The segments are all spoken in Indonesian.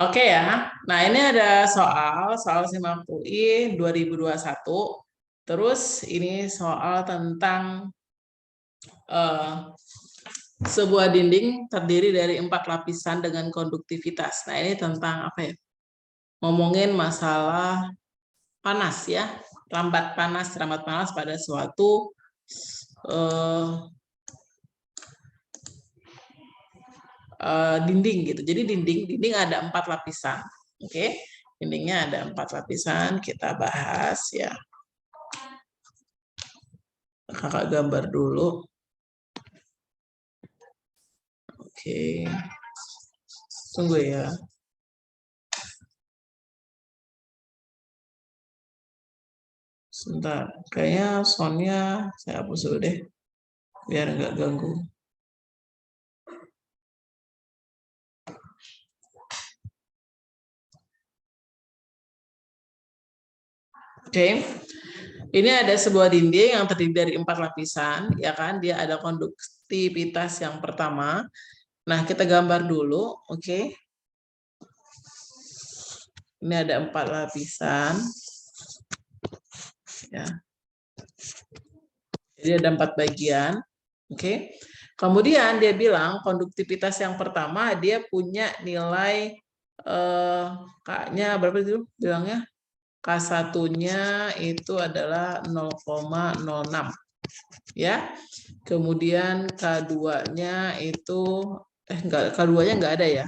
Oke ya. Nah, ini ada soal SIMAK UI 2021. Terus ini soal tentang eh, sebuah dinding terdiri dari 4 lapisan dengan konduktivitas. Nah, ini tentang apa ya? Ngomongin masalah panas ya. Rambat panas pada suatu eh, dinding gitu. Jadi dinding ada 4 lapisan. Oke, dindingnya ada 4 lapisan. Kita bahas ya. Kakak gambar dulu. Oke, tunggu ya. Sebentar, kayaknya soundnya saya hapus dulu deh, biar nggak ganggu. Oke, ini ada sebuah dinding yang terdiri dari 4 lapisan, ya kan? Dia ada konduktivitas yang pertama. Nah, kita gambar dulu, oke? Ini ada 4 lapisan, ya. Jadi ada 4 bagian, oke? Kemudian dia bilang konduktivitas yang pertama dia punya nilai K-nya berapa itu bilangnya? K1-nya itu adalah 0,06 ya. Kemudian K2-nya itu enggak, K2-nya enggak ada ya.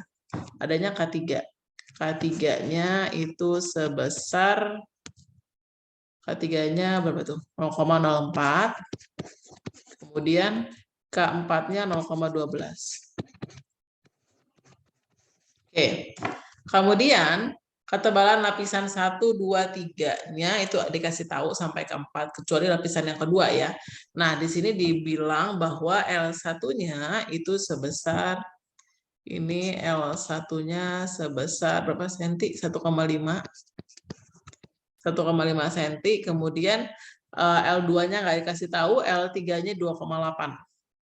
Adanya K3. K3-nya itu sebesar K3-nya berapa tuh? 0,04. Kemudian K4-nya 0,12. Oke. Kemudian ketebalan lapisan 1, 2, 3-nya itu dikasih tahu sampai ke 4, kecuali lapisan yang kedua ya. Nah, di sini dibilang bahwa L1-nya itu sebesar, ini L1-nya sebesar berapa senti? 1,5. 1,5 senti. Kemudian L2-nya nggak dikasih tahu, L3-nya 2,8.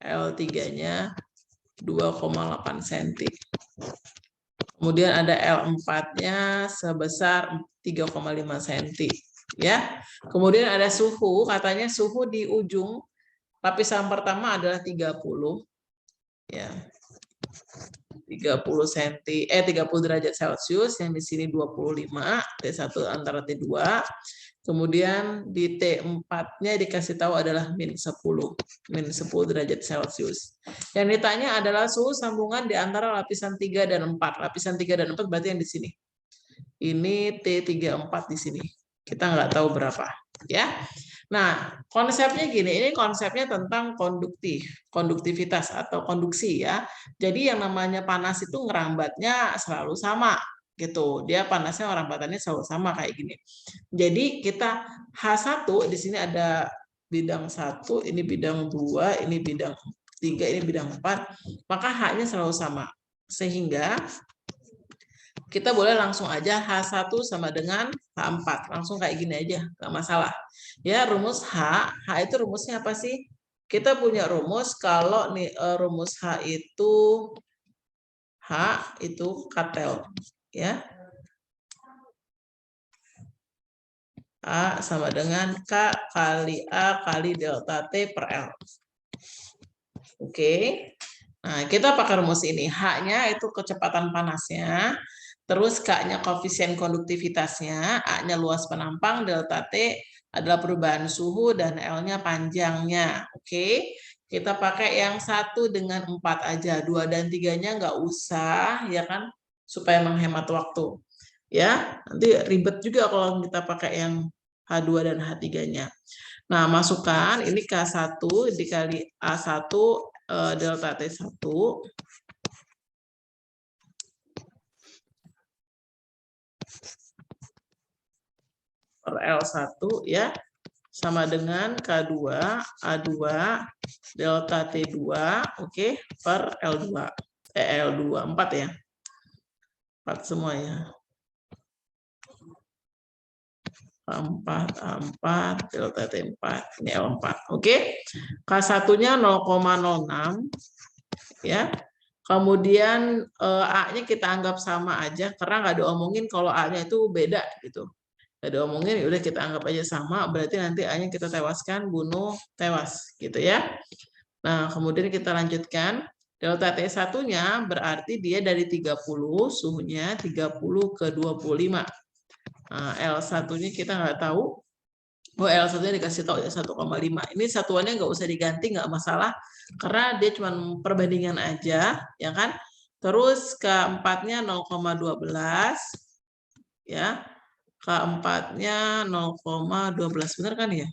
L3-nya 2,8 senti. Kemudian ada L4-nya sebesar 3,5 cm. Ya. Kemudian ada suhu, katanya suhu di ujung lapisan pertama adalah 30. Ya. 30 derajat Celcius, yang di sini 25, T1 antara T2. Kemudian di T4-nya dikasih tahu adalah min 10 derajat Celcius. Yang ditanya adalah suhu sambungan di antara lapisan 3 dan 4. Lapisan 3 dan 4 berarti yang di sini. Ini T34 di sini. Kita nggak tahu berapa. Ya. Nah, konsepnya gini, ini konsepnya tentang konduktivitas atau konduksi ya. Jadi yang namanya panas itu ngerambatnya selalu sama gitu. Dia panasnya rambatannya selalu sama kayak gini. Jadi kita H1 di sini ada bidang 1, ini bidang 2, ini bidang 3, ini bidang 4, maka H-nya selalu sama. Sehingga kita boleh langsung aja H1 sama dengan H4. Langsung kayak gini aja, nggak masalah. Ya, rumus H itu rumusnya apa sih? Kita punya rumus kalau nih rumus H itu katel, ya. A sama dengan K kali A kali delta T per L. Oke. Nah, kita pakai rumus ini. H-nya itu kecepatan panasnya, terus K-nya koefisien konduktivitasnya, A-nya luas penampang, delta T adalah perubahan suhu, dan L-nya panjangnya. Oke. Kita pakai yang 1 dengan 4 aja. 2 dan 3-nya nggak usah, ya kan? Supaya menghemat waktu. Ya, nanti ribet juga kalau kita pakai yang H2 dan H3-nya. Nah, masukkan ini K1 dikali A1 delta T1 per L1 ya, sama dengan K2 A2 delta T2, oke, per L2. L2 4 ya. 4 semua ya. 4 delta T4, ini L4. Oke. K1-nya 0,06 ya. Kemudian A-nya kita anggap sama aja karena nggak diomongin kalau A-nya itu beda gitu. Nggak diomongin, udah kita anggap aja sama, berarti nanti A-nya kita tewaskan, bunuh, tewas gitu ya. Nah, kemudian kita lanjutkan. Delta T1-nya berarti dia dari 30, suhunya 30 ke 25. Nah, L1-nya kita nggak tahu. Oh, L1-nya dikasih tahu ya 1,5. Ini satuannya nggak usah diganti, nggak masalah. Karena dia cuma perbandingan aja, ya kan? Terus keempatnya 0,12, ya. Keempatnya 0,12, benar kan ya?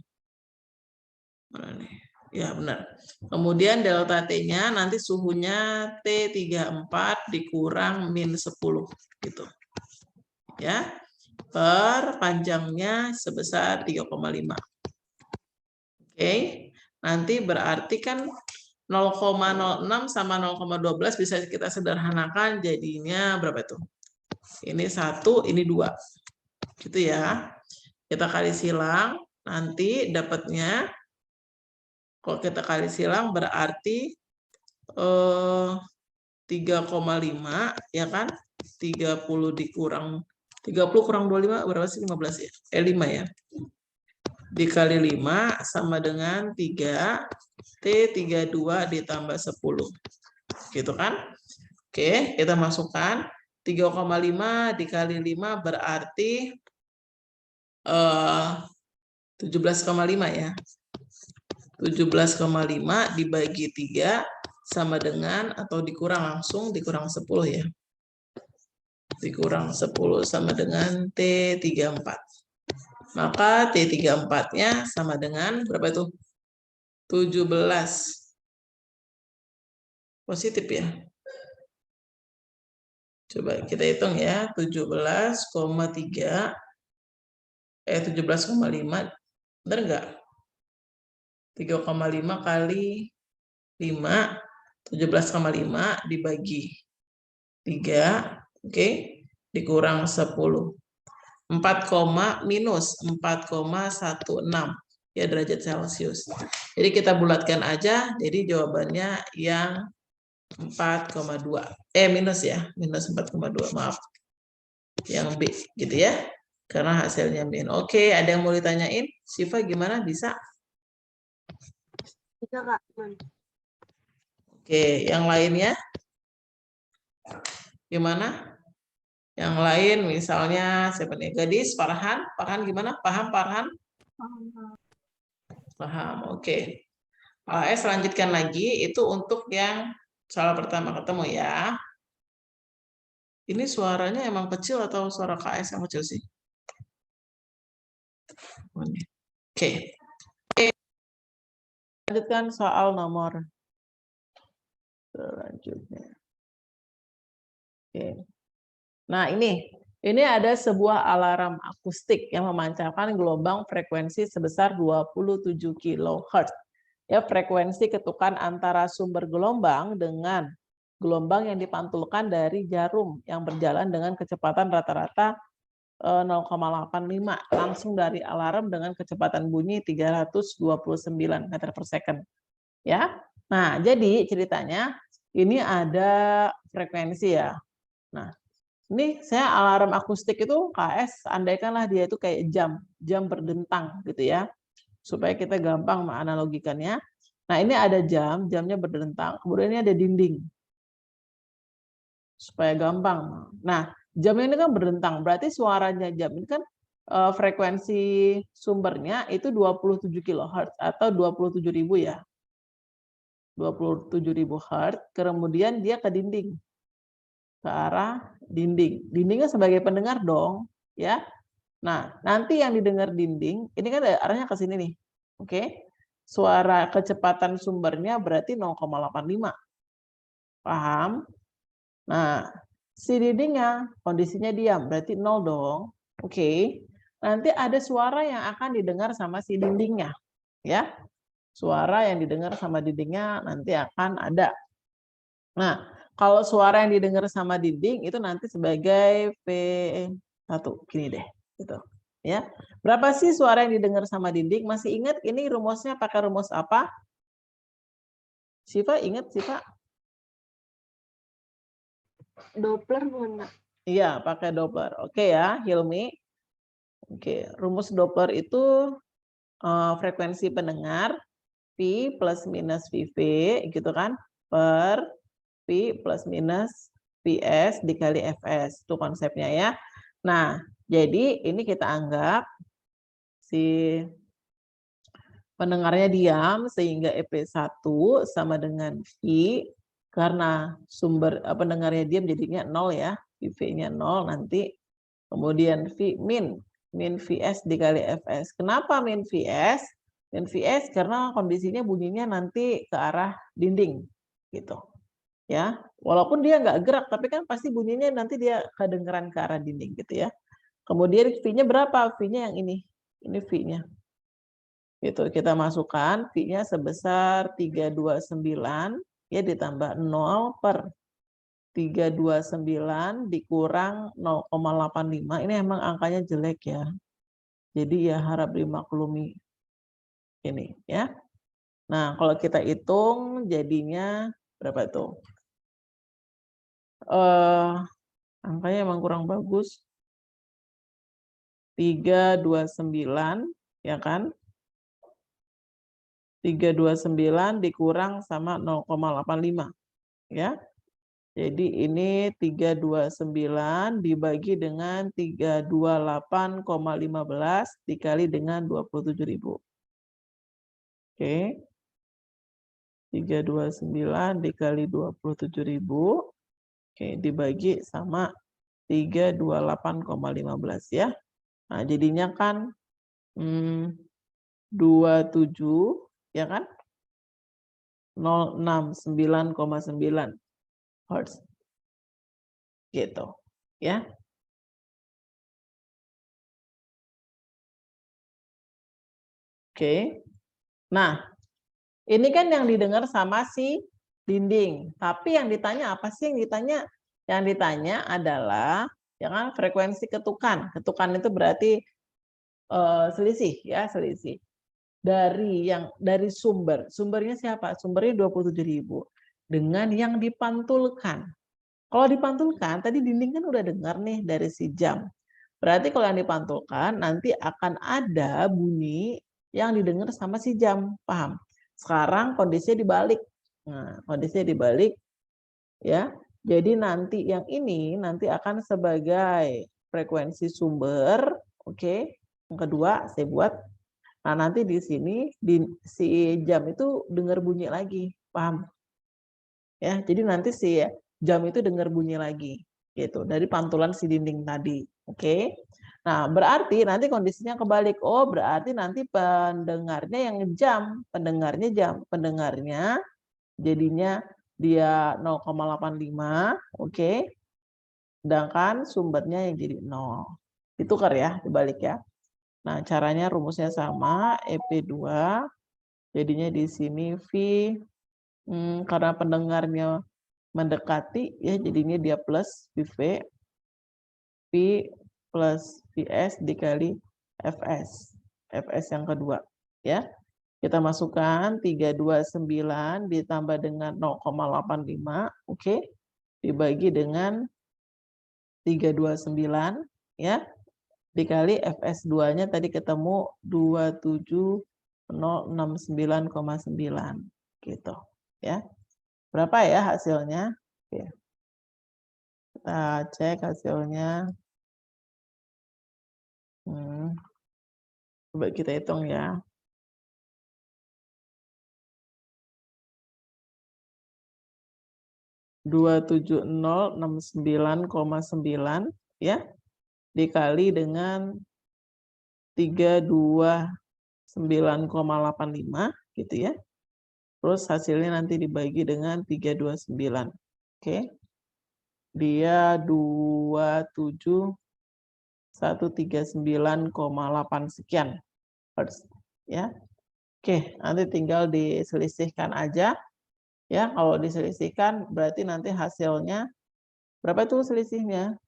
Mana nih? Ya, benar. Kemudian delta T-nya nanti suhunya T34 dikurang min 10 gitu. Ya. Per panjangnya sebesar 3,5. Oke. Nanti berarti kan 0,06 sama 0,12 bisa kita sederhanakan jadinya berapa itu? Ini 1, ini 2. Gitu ya. Kita kali silang, nanti dapatnya kalau kita kali silang berarti 3,5 ya kan? 30 dikurang 30 kurang 25 berapa sih? 15 ya? 5 ya. Dikali 5 sama dengan 3 T32 ditambah 10. Gitu kan? Oke, kita masukkan 3,5 dikali 5 berarti 17,5 ya. 17,5 dibagi 3 sama dengan atau dikurang langsung dikurang 10 ya. Dikurang 10 sama dengan T34. Maka T34-nya sama dengan berapa itu? 17. Positif ya. Coba kita hitung ya, 17,3 17,5 benar enggak? 3,5 kali 5 17,5 dibagi 3, oke, dikurang 10. 4, minus 4,16 ya derajat Celcius. Jadi kita bulatkan aja, jadi jawabannya yang 4,2. Minus ya, minus 4,2, maaf. Yang B gitu ya. Karena hasilnya min. Oke, ada yang mau ditanyain? Siva gimana? Bisa? Bisa, Kak. Oke, yang lainnya? Gimana? Yang lain misalnya siapa nih? Gadis, Farhan? Farhan gimana? Paham, Farhan? Paham, oke. AS lanjutkan lagi, itu untuk yang soal pertama ketemu ya. Ini suaranya emang kecil atau suara KS yang kecil sih? Oke. Lanjutkan soal nomor selanjutnya. Oke. Nah, ini ada sebuah alarm akustik yang memancarkan gelombang frekuensi sebesar 27 kHz. Ya, frekuensi ketukan antara sumber gelombang dengan gelombang yang dipantulkan dari jarum yang berjalan dengan kecepatan rata-rata 0,85 langsung dari alarm dengan kecepatan bunyi 329 meter per second. Ya. Nah, jadi ceritanya ini ada frekuensi ya. Nah, ini saya alarm akustik itu KS, andaikanlah dia itu kayak jam berdentang gitu ya. Supaya kita gampang menganalogikannya. Nah, ini ada jamnya berdentang. Kemudian ini ada dinding. Supaya gampang. Nah, jamnya ini kan berdentang. Berarti suaranya jam ini kan frekuensi sumbernya itu 27 kHz atau 27.000 ya. 27.000 Hz. Kemudian dia ke dinding. Ke arah dinding. Dindingnya sebagai pendengar dong. Ya. Nah, nanti yang didengar dinding, ini kan arahnya ke sini nih. Oke. Suara kecepatan sumbernya berarti 0,85. Paham? Nah, si dindingnya kondisinya diam, berarti 0 dong. Oke. Nanti ada suara yang akan didengar sama si dindingnya. Ya. Suara yang didengar sama dindingnya nanti akan ada. Nah, kalau suara yang didengar sama dinding itu nanti sebagai P1. Gini deh. Gitu. Ya. Berapa sih suara yang didengar sama dinding? Masih ingat ini rumusnya pakai rumus apa? Siva ingat, Siva? Doppler bukan, Kak? Iya, pakai Doppler. Oke ya, Hilmi. Oke, rumus Doppler itu frekuensi pendengar V plus minus VV gitu kan per V plus minus VS dikali Fs. Itu konsepnya ya. Nah, jadi ini kita anggap si pendengarnya diam sehingga EP1 sama dengan V karena sumber pendengarnya diam jadinya 0 ya. VV-nya 0 nanti. Kemudian V min Vs dikali Fs. Kenapa min Vs? Min Vs karena kondisinya bunyinya nanti ke arah dinding gitu. Ya, walaupun dia nggak gerak tapi kan pasti bunyinya nanti dia kedengeran ke arah dinding gitu ya. Kemudian V-nya berapa? V-nya yang ini. Ini V-nya. Gitu, kita masukkan V-nya sebesar 329 ya ditambah 0 per 329 dikurang 0,85. Ini emang angkanya jelek ya. Jadi ya harap dimaklumi ini ya. Nah, kalau kita hitung jadinya berapa tuh? Angkanya emang kurang bagus. 329 ya kan? 329 dikurang sama 0,85 ya. Jadi ini 329 dibagi dengan 328,15 dikali dengan 27.000. Oke. 329 dikali 27.000. Oke, dibagi sama 328,15 ya. Nah, jadinya kan 27 ya kan? 069,9 Hertz. Gitu. Ya. Oke. Nah, ini kan yang didengar sama si dinding. Tapi yang ditanya apa sih yang ditanya? Yang ditanya adalah ya kan frekuensi ketukan. Ketukan itu berarti selisih ya, selisih. Dari sumber. Sumbernya siapa? Sumbernya 27.000 dengan yang dipantulkan. Kalau dipantulkan, tadi dinding kan udah dengar nih dari si jam. Berarti kalau yang dipantulkan, nanti akan ada bunyi yang didengar sama si jam. Paham? Sekarang kondisinya dibalik. Nah, kondisinya dibalik. Ya. Jadi nanti yang ini nanti akan sebagai frekuensi sumber. Oke. Yang kedua, saya buat. Nah, nanti di sini si jam itu dengar bunyi lagi. Paham? Ya, jadi nanti si jam itu dengar bunyi lagi gitu dari pantulan si dinding tadi. Oke. Nah, berarti nanti kondisinya kebalik. Oh, berarti nanti pendengarnya yang jam, pendengarnya jadinya dia 0,85, oke. Sedangkan sumbernya yang jadi 0. Ditukar ya, dibalik ya. Nah, caranya rumusnya sama, EP2 jadinya di sini V karena pendengarnya mendekati ya jadinya dia plus VV V plus VS dikali Fs. Fs yang kedua ya. Kita masukkan 329 ditambah dengan 0,85 oke. Dibagi dengan 329 ya. Dikali Fs2-nya tadi ketemu 27069,9 gitu ya. Berapa ya hasilnya? Oke. Kita cek hasilnya. Coba kita hitung ya. 27069,9 ya dikali dengan 329,85 gitu ya. Terus hasilnya nanti dibagi dengan 329. Oke. Dia 27139,8 sekian Hertz ya. Oke, nanti tinggal diselisihkan aja. Ya, kalau diselisihkan berarti nanti hasilnya berapa tuh selisihnya?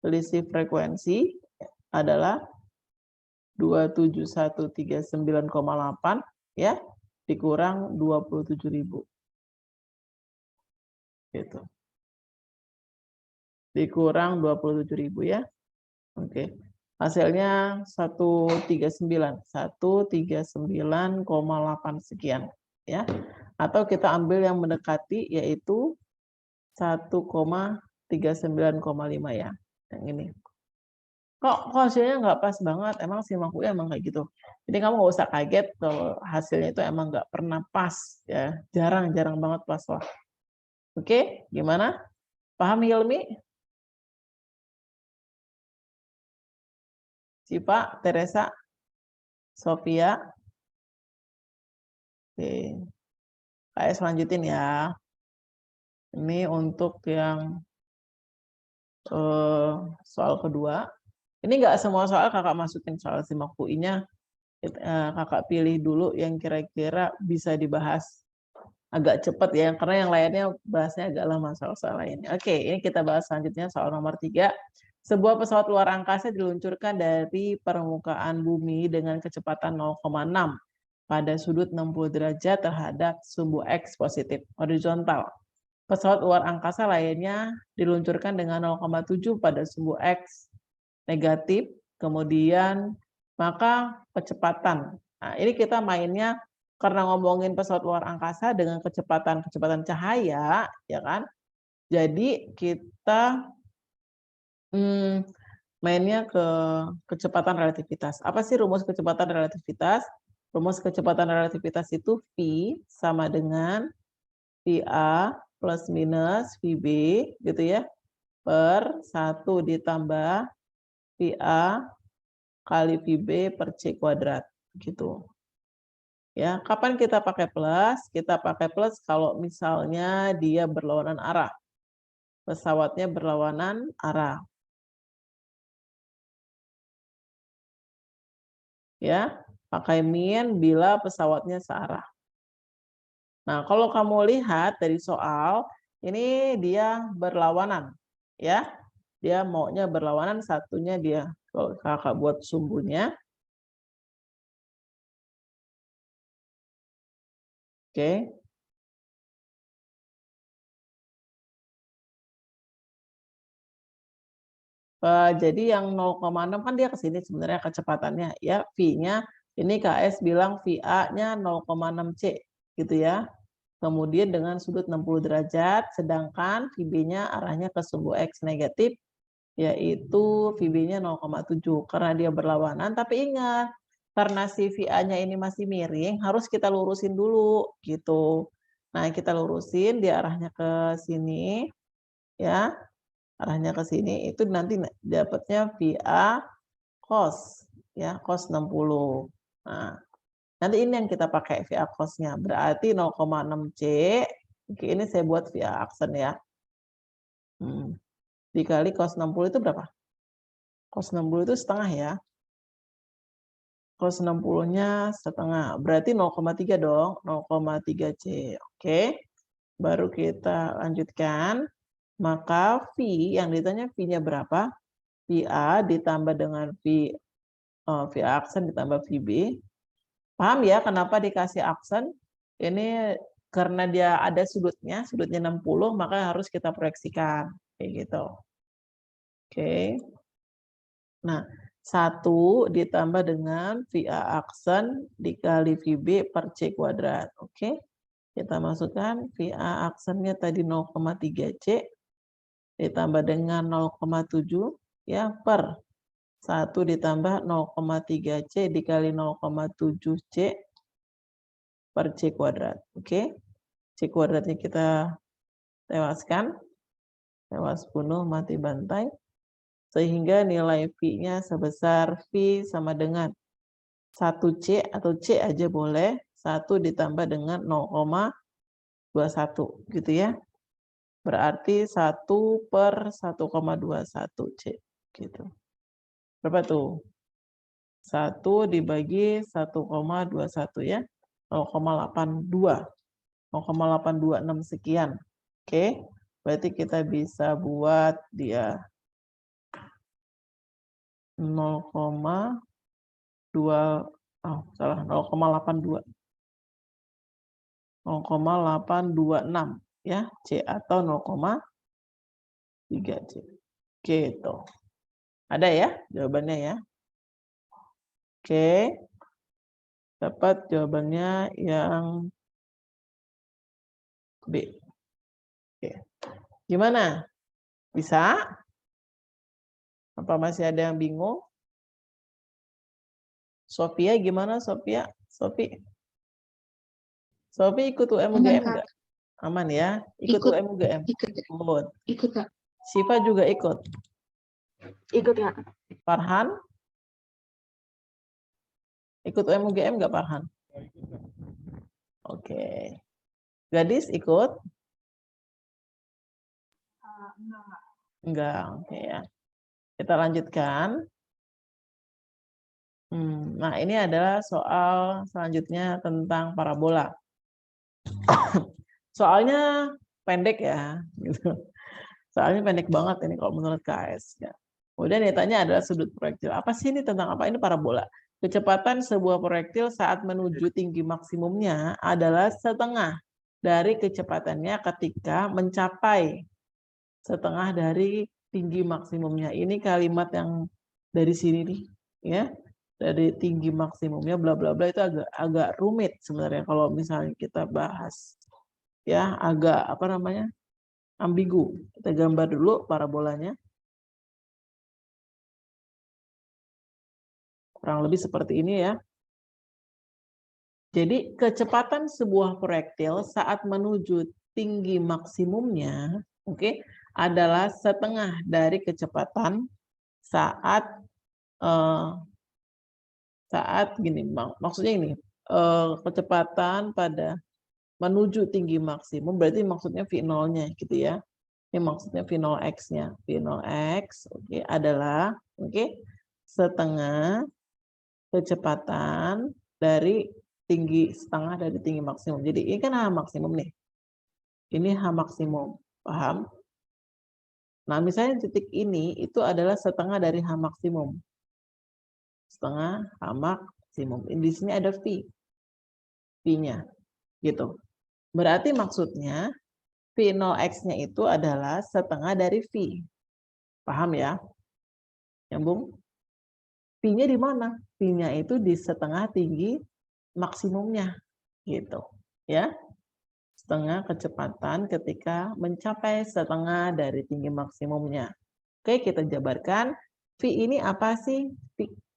Selisih frekuensi adalah 27139,8 ya dikurang 27.000. Gitu. dikurang 27.000 ya. Oke. Hasilnya 139. 139,8 sekian ya. Atau kita ambil yang mendekati yaitu 1,39,5 ya. Yang ini. Kok hasilnya nggak pas banget? Emang SIMAK-UI emang kayak gitu. Jadi kamu nggak usah kaget kalau hasilnya itu emang nggak pernah pas ya. Jarang-jarang banget pas lah. Oke, gimana? Paham Hilmi? Cipa, Teresa, Sofia. Oke. KS lanjutin ya. Ini untuk yang soal kedua. Ini nggak semua soal kakak masukin soal SIMAK-UI-nya. Kakak pilih dulu yang kira-kira bisa dibahas agak cepat ya, karena yang lainnya bahasnya agak lama soal-soal lainnya. Oke, ini kita bahas selanjutnya soal nomor 3. Sebuah pesawat luar angkasa diluncurkan dari permukaan bumi dengan kecepatan 0,6 pada sudut 60 derajat terhadap sumbu X positif horizontal. Pesawat luar angkasa lainnya diluncurkan dengan 0,7 pada sumbu X negatif, kemudian maka kecepatan. Nah, ini kita mainnya karena ngomongin pesawat luar angkasa dengan kecepatan cahaya, ya kan? Jadi kita mainnya ke kecepatan relativitas. Apa sih rumus kecepatan relativitas? Rumus kecepatan relativitas itu V sama dengan VA plus minus VB gitu ya, per 1 ditambah VA kali VB per C kuadrat gitu. Ya, kapan kita pakai plus? Kita pakai plus kalau misalnya dia berlawanan arah. Pesawatnya berlawanan arah. Ya, pakai min bila pesawatnya searah. Nah, kalau kamu lihat dari soal, ini dia berlawanan, ya. Dia maunya berlawanan, satunya dia. Kalau kakak buat sumbunya. Oke. Jadi yang 0,6 kan dia ke sini sebenarnya kecepatannya, ya. V-nya, ini KS bilang VA-nya 0,6 C, gitu ya. Kemudian dengan sudut 60 derajat, sedangkan VB-nya arahnya ke sumbu X negatif, yaitu VB-nya 0,7 karena dia berlawanan. Tapi ingat, karena si VA-nya ini masih miring, harus kita lurusin dulu gitu. Nah, kita lurusin dia arahnya ke sini ya. Arahnya ke sini itu nanti dapatnya VA cos ya, cos 60. Nah, nanti ini yang kita pakai VA cos-nya. Berarti 0,6 C. Oke, ini saya buat VA aksen ya. Dikali cos 60 itu berapa? Cos 60 itu setengah ya. Cos 60-nya setengah. Berarti 0,3 dong. 0,3 C. Oke. Baru kita lanjutkan. Maka V, yang ditanya V-nya berapa? VA ditambah dengan VA aksen ditambah VB. Paham ya kenapa dikasih aksen? Ini karena dia ada sudutnya 60, maka harus kita proyeksikan. Kayak gitu. Oke. Nah, 1 ditambah dengan VA aksen dikali VB per C kuadrat. Oke. Kita masukkan VA aksennya tadi 0,3 C ditambah dengan 0,7 ya per 1 ditambah 0,3 C dikali 0,7 C per C kuadrat. Oke. C kuadratnya kita tewaskan. Tewas bunuh mati bantai. Sehingga nilai V-nya sebesar V sama dengan 1C atau C aja boleh. 1 ditambah dengan 0,21 gitu ya. Berarti 1 per 1,21 C. Gitu. Berapa tuh? 1 dibagi 1,21 ya. 0,82. 0,826 sekian. Oke. Berarti kita bisa buat dia 0,82 0,826 ya C atau 0,3 C. Gitu. Ada ya jawabannya ya? Oke. Dapat jawabannya yang B. Oke. Gimana? Bisa? Apa masih ada yang bingung? Sophia gimana Sophia? Sophie ikut UMGM enggak? Aman ya? Ikut UMGM? Ikut, Kak. Siva juga ikut? Ikut, Kak. Farhan? Ikut UMGM enggak Farhan? Oke. Gadis ikut? Enggak, oke ya. Kita lanjutkan. Nah, ini adalah soal selanjutnya tentang parabola. Soalnya pendek ya, gitu. Soalnya pendek banget ini kalau menurut KS. Ya. Kemudian ditanya adalah sudut proyektil. Apa sih ini tentang apa? Ini parabola. Kecepatan sebuah proyektil saat menuju tinggi maksimumnya adalah setengah dari kecepatannya ketika mencapai setengah dari tinggi maksimumnya. Ini kalimat yang dari sini nih, ya. Dari tinggi maksimumnya bla bla bla itu agak rumit sebenarnya kalau misalnya kita bahas. Ya, agak apa namanya? Ambigu. Kita gambar dulu parabolanya. Kurang lebih seperti ini ya. Jadi kecepatan sebuah proyektil saat menuju tinggi maksimumnya, oke, adalah setengah dari kecepatan saat gini, maksudnya ini kecepatan pada menuju tinggi maksimum berarti maksudnya V0-nya gitu ya. Ini maksudnya V0x-nya. V0x oke adalah setengah kecepatan dari setengah dari tinggi maksimum. Jadi ini kan H maksimum nih. Ini H maksimum, paham? Nah, misalnya titik ini itu adalah setengah dari H maksimum. Setengah H maksimum. Di sini ada V. V-nya. Gitu. Berarti maksudnya V0x-nya itu adalah setengah dari V. Paham ya? Nyambung? V-nya di mana? V-nya itu di setengah tinggi maksimumnya. Gitu. Ya. Setengah kecepatan ketika mencapai setengah dari tinggi maksimumnya. Oke, kita jabarkan. V ini apa sih?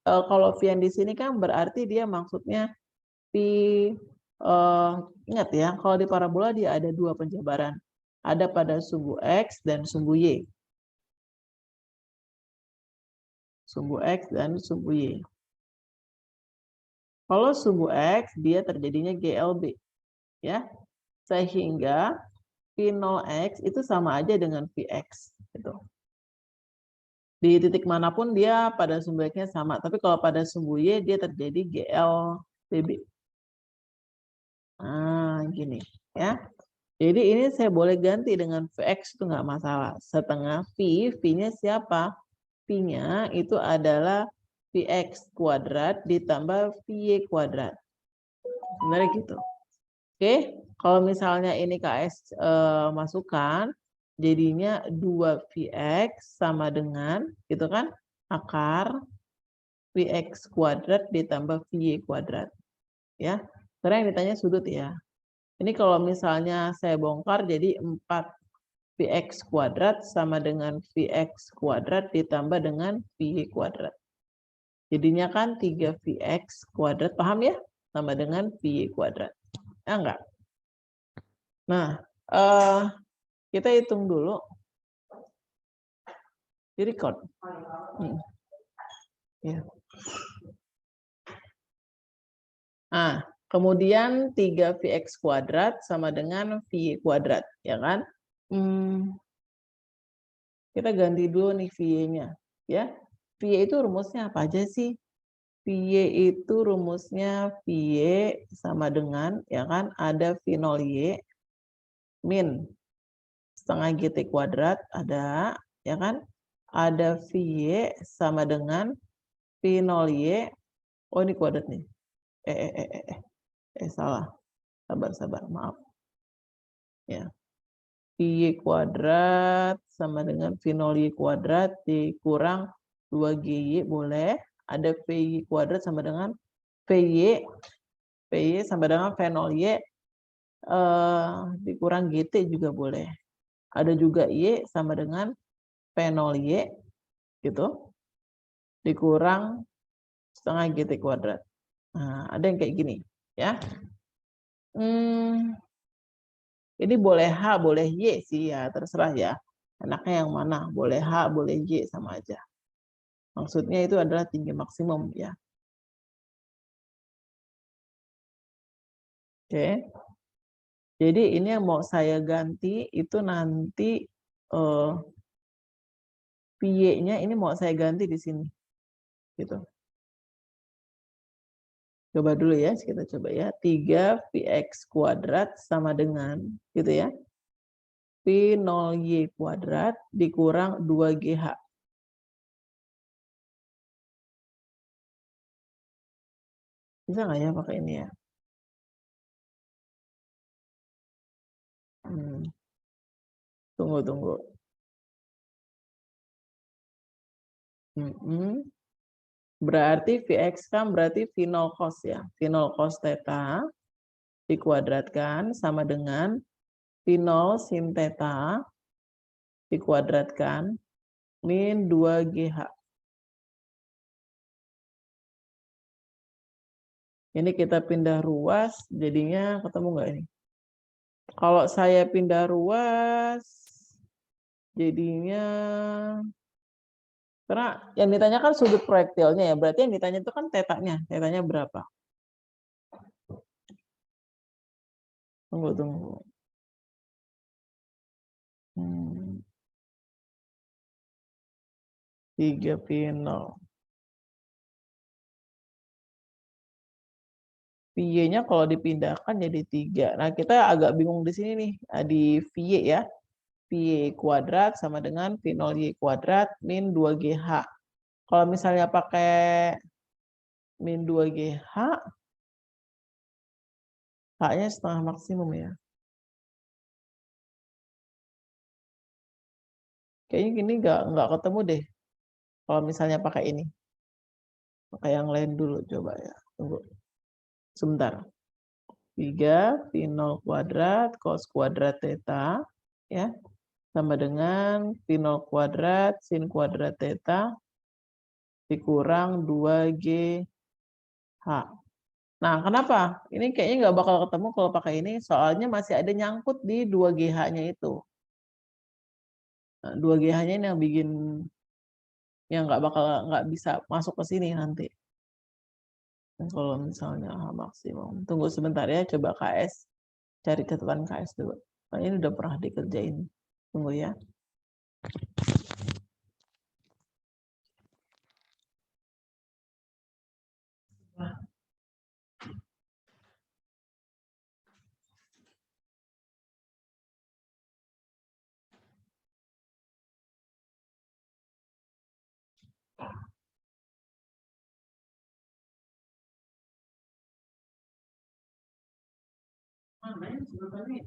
Kalau V yang di sini kan berarti dia maksudnya V, ingat ya, kalau di parabola dia ada dua penjabaran. Ada pada sumbu X dan sumbu Y. Sumbu X dan sumbu Y. Kalau sumbu X, dia terjadinya GLB. Ya, sehingga V0x itu sama aja dengan Vx. Gitu. Di titik manapun dia pada sumbu X-nya sama. Tapi kalau pada sumbu Y, dia terjadi GLBB. Nah, gini. Ya. Jadi ini saya boleh ganti dengan Vx itu nggak masalah. Setengah V, V-nya siapa? V-nya itu adalah Vx kuadrat ditambah Vy kuadrat. Sebenarnya gitu. Oke, kalau misalnya ini KS masukkan, jadinya 2Vx sama dengan, gitu kan, akar Vx kuadrat ditambah Vy kuadrat. Ya, sekarang yang ditanya sudut ya. Ini kalau misalnya saya bongkar jadi 4Vx kuadrat sama dengan Vx kuadrat ditambah dengan Vy kuadrat. Jadinya kan 3Vx kuadrat, paham ya? Sama dengan Vy kuadrat. Ya enggak? Nah, kita hitung dulu. Di record. Ya. Nah, kemudian 3Vx kuadrat sama dengan Vy kuadrat, ya kan? Kita ganti dulu nih Vy-nya, ya. Vy itu rumusnya apa aja sih? Vy itu rumusnya Vy sama dengan, ya kan? Ada V0y min setengah GT kuadrat, ada, ya kan? Ada Vy sama dengan V0y, oh ini kuadrat nih. Salah. Sabar, maaf. Ya. Pi kuadrat sama dengan V0 Y kuadrat dikurang 2GY boleh. Ada VY kuadrat sama dengan VY sama dengan V0Y dikurang GT juga boleh. Ada juga Y sama dengan V0Y gitu dikurang setengah GT kuadrat. Nah, ada yang kayak gini ya. Ini boleh H, boleh Y sih ya, terserah ya. Enaknya yang mana? Boleh H, boleh Y sama aja. Maksudnya itu adalah tinggi maksimum ya. Oke. Jadi ini yang mau saya ganti itu nanti PY-nya ini mau saya ganti di sini. Gitu. Coba dulu ya, kita coba ya. 3Vx kuadrat sama dengan gitu ya. V0Y kuadrat dikurang 2GH. Bisa nggak ya pakai ini ya? Tunggu. Berarti Vx kan berarti V0 cos ya. V0 cos theta dikuadratkan sama dengan V0 sin theta dikuadratkan min 2GH. Ini kita pindah ruas, jadinya ketemu nggak ini? Kalau saya pindah ruas, jadinya karena yang ditanyakan sudut proyektilnya ya, berarti yang ditanya itu kan tetanya. Tetanya berapa? Tunggu. 3 P0. Y-nya kalau dipindahkan jadi 3. Nah, kita agak bingung di sini nih, di Y ya. Y kuadrat sama dengan V0 Y kuadrat min 2GH. Kalau misalnya pakai min 2GH, H-nya setengah maksimum ya. Kayaknya gini nggak ketemu deh. Kalau misalnya pakai ini. Pakai yang lain dulu coba ya. Tunggu. Sebentar. 3 V0 kuadrat cos kuadrat theta ya sama dengan V0 kuadrat sin kuadrat theta dikurang 2GH. Nah, kenapa? Ini kayaknya nggak bakal ketemu kalau pakai ini, soalnya masih ada nyangkut di 2GH-nya itu. Nah, 2GH-nya ini yang bikin yang nggak bisa masuk ke sini nanti. Kalau misalnya maksimum. Tunggu sebentar ya, coba KS. Cari catatan KS dulu. Nah, ini udah pernah dikerjain. Tunggu ya. Mana ya sebenarnya?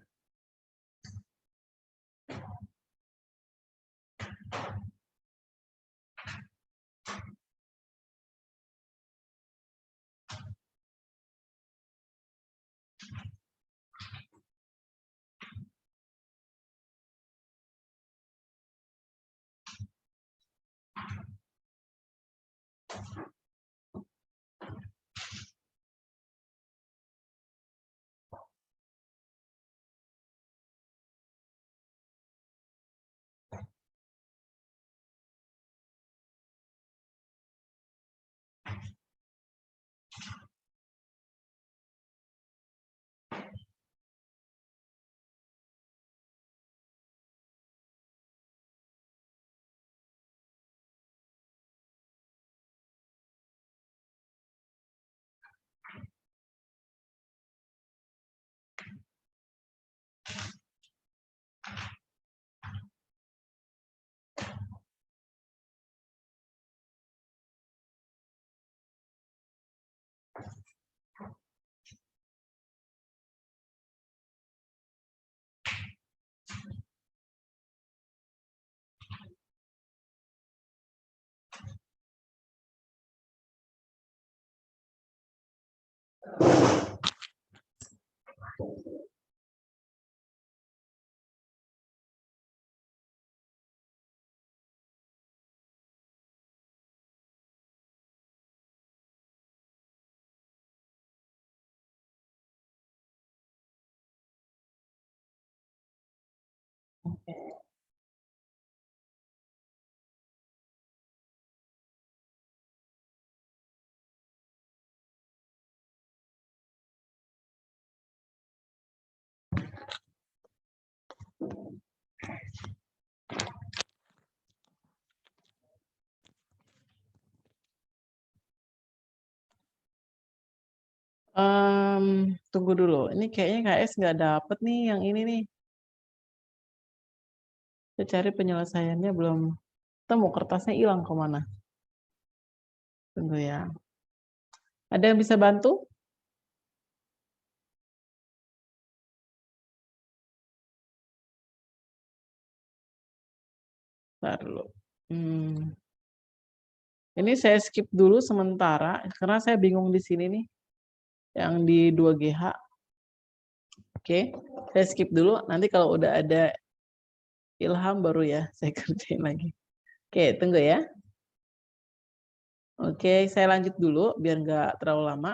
Oke. Tunggu dulu. Ini kayaknya KS nggak dapet nih yang ini nih. Saya cari penyelesaiannya belum temu. Kertasnya hilang kemana? Tunggu ya. Ada yang bisa bantu? Bentar dulu. Ini saya skip dulu sementara karena saya bingung di sini nih. Yang di 2GH. Oke, saya skip dulu. Nanti kalau udah ada ilham baru ya saya kerjain lagi. Oke, tunggu ya. Oke, saya lanjut dulu biar nggak terlalu lama.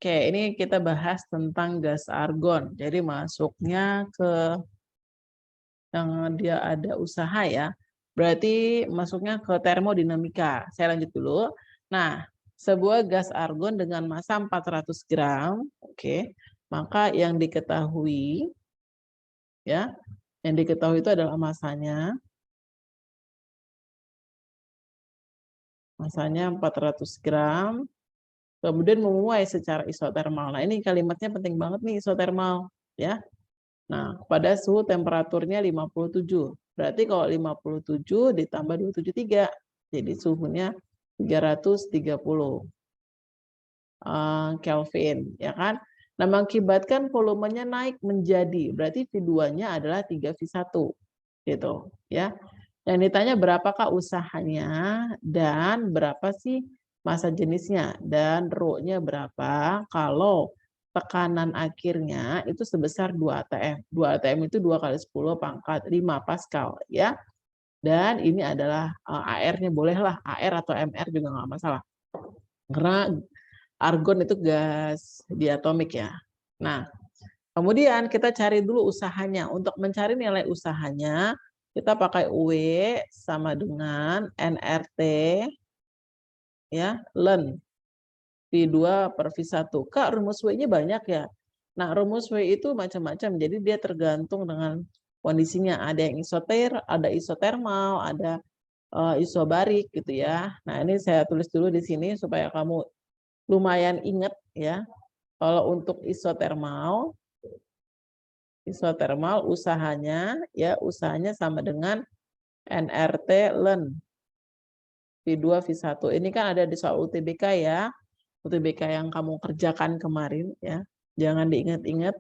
Oke, ini kita bahas tentang gas argon. Jadi masuknya ke yang dia ada usaha ya. Berarti masuknya ke termodinamika. Saya lanjut dulu. Nah, sebuah gas argon dengan massa 400 gram, oke, maka yang diketahui ya, yang diketahui itu adalah masanya 400 gram, kemudian memuai secara isotermal. Nah, ini kalimatnya penting banget nih, isotermal ya. Nah, pada suhu temperaturnya 57. Berarti kalau 57 ditambah 273, jadi suhunya 330 Kelvin, ya kan? Nah, mengakibatkan volumenya naik menjadi, berarti V2-nya adalah 3V1, gitu, ya. Yang ditanya berapakah usahanya dan berapa sih massa jenisnya dan rho-nya berapa kalau tekanan akhirnya itu sebesar 2 atm. 2 atm itu 2 kali 10 pangkat 5 Pascal ya. Dan ini adalah AR-nya, bolehlah AR atau MR juga nggak masalah. Karena argon itu gas diatomik ya. Nah, kemudian kita cari dulu usahanya. Untuk mencari nilai usahanya, kita pakai U sama dengan nRT ya, ln V2 per V1. Kak, rumus W-nya banyak ya. Nah, rumus W itu macam-macam. Jadi dia tergantung dengan kondisinya. Ada yang ada isotermal, ada isobarik gitu ya. Nah, ini saya tulis dulu di sini supaya kamu lumayan ingat ya. Kalau untuk isotermal usahanya sama dengan nRT ln V2 V1. Ini kan ada di soal UTBK ya. UTBK yang kamu kerjakan kemarin ya. Jangan diingat-ingat.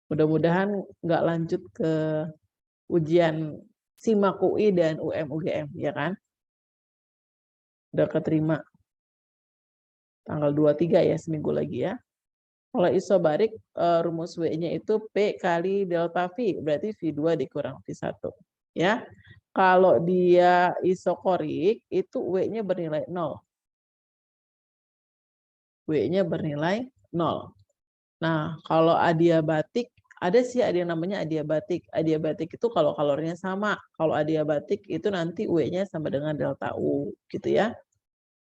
Mudah-mudahan nggak lanjut ke ujian SIMAK UI dan UM-UGM ya kan. Udah keterima tanggal 23 ya, seminggu lagi ya. Kalau isobarik rumus W-nya itu P kali delta V, berarti V2 dikurang V1 ya. Kalau dia isokorik itu W-nya bernilai 0. W-nya bernilai 0. Nah, kalau adiabatik, ada sih ada yang namanya adiabatik. Adiabatik itu kalau kalorinya sama. Kalau adiabatik itu nanti W-nya sama dengan delta U gitu ya.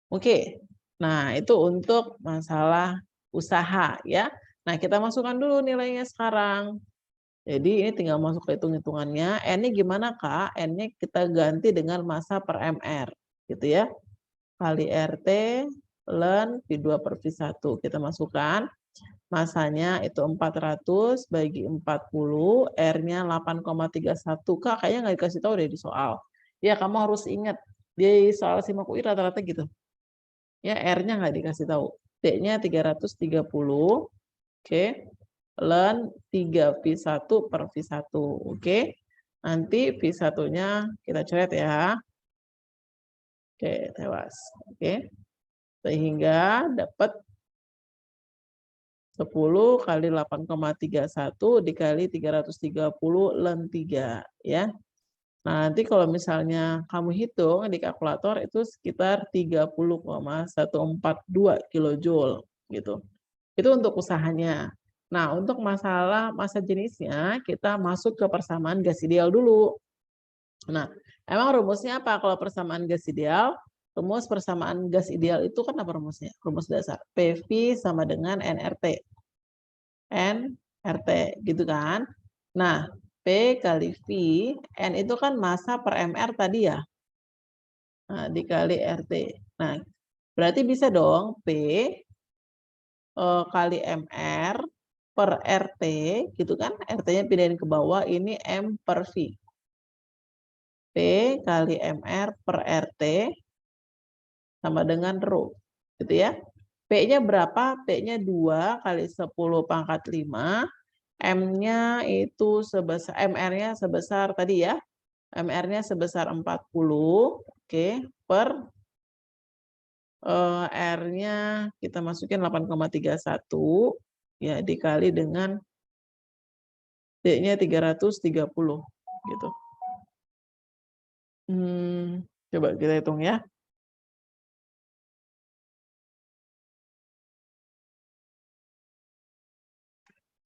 Oke. Nah, itu untuk masalah usaha ya. Nah, kita masukkan dulu nilainya sekarang. Jadi ini tinggal masuk ke hitung-hitungannya. N-nya gimana Kak? N-nya kita ganti dengan massa per MR gitu ya. Kali RT ln V2 per V1. Kita masukkan. Masanya itu 400 bagi 40, R-nya 8,31. Kak, kayaknya nggak dikasih tahu deh di soal. Ya, kamu harus ingat. Di soal SIMAK UI rata-rata gitu. Ya, R-nya nggak dikasih tahu. T-nya 330. Oke. Ln 3V1 per V1. Oke. Nanti V1-nya kita coret ya. Oke, tewas. Oke. Sehingga dapat 10 kali 8,31 dikali 330 ln 3 ya. Nah, nanti kalau misalnya kamu hitung di kalkulator itu sekitar 30,142 kilojoule gitu. Itu untuk usahanya. Nah, untuk masalah massa jenisnya, kita masuk ke persamaan gas ideal dulu. Nah, emang rumusnya apa kalau persamaan gas ideal? Rumus persamaan gas ideal itu kan apa rumusnya? Rumus dasar. PV sama dengan nRT. nRT, gitu kan? Nah, P kali V, N itu kan massa per MR tadi ya. Nah, dikali RT. Nah, berarti bisa dong P kali MR per RT, gitu kan? RT-nya pindahin ke bawah, ini M per V. P kali MR per RT sama dengan rho, gitu ya. P-nya berapa? P-nya 2 kali 10 pangkat 5. M-nya itu sebesar, MR-nya sebesar tadi ya. MR-nya sebesar 40, oke, per R-nya kita masukin 8,31 ya dikali dengan D-nya 330 gitu. Coba kita hitung ya.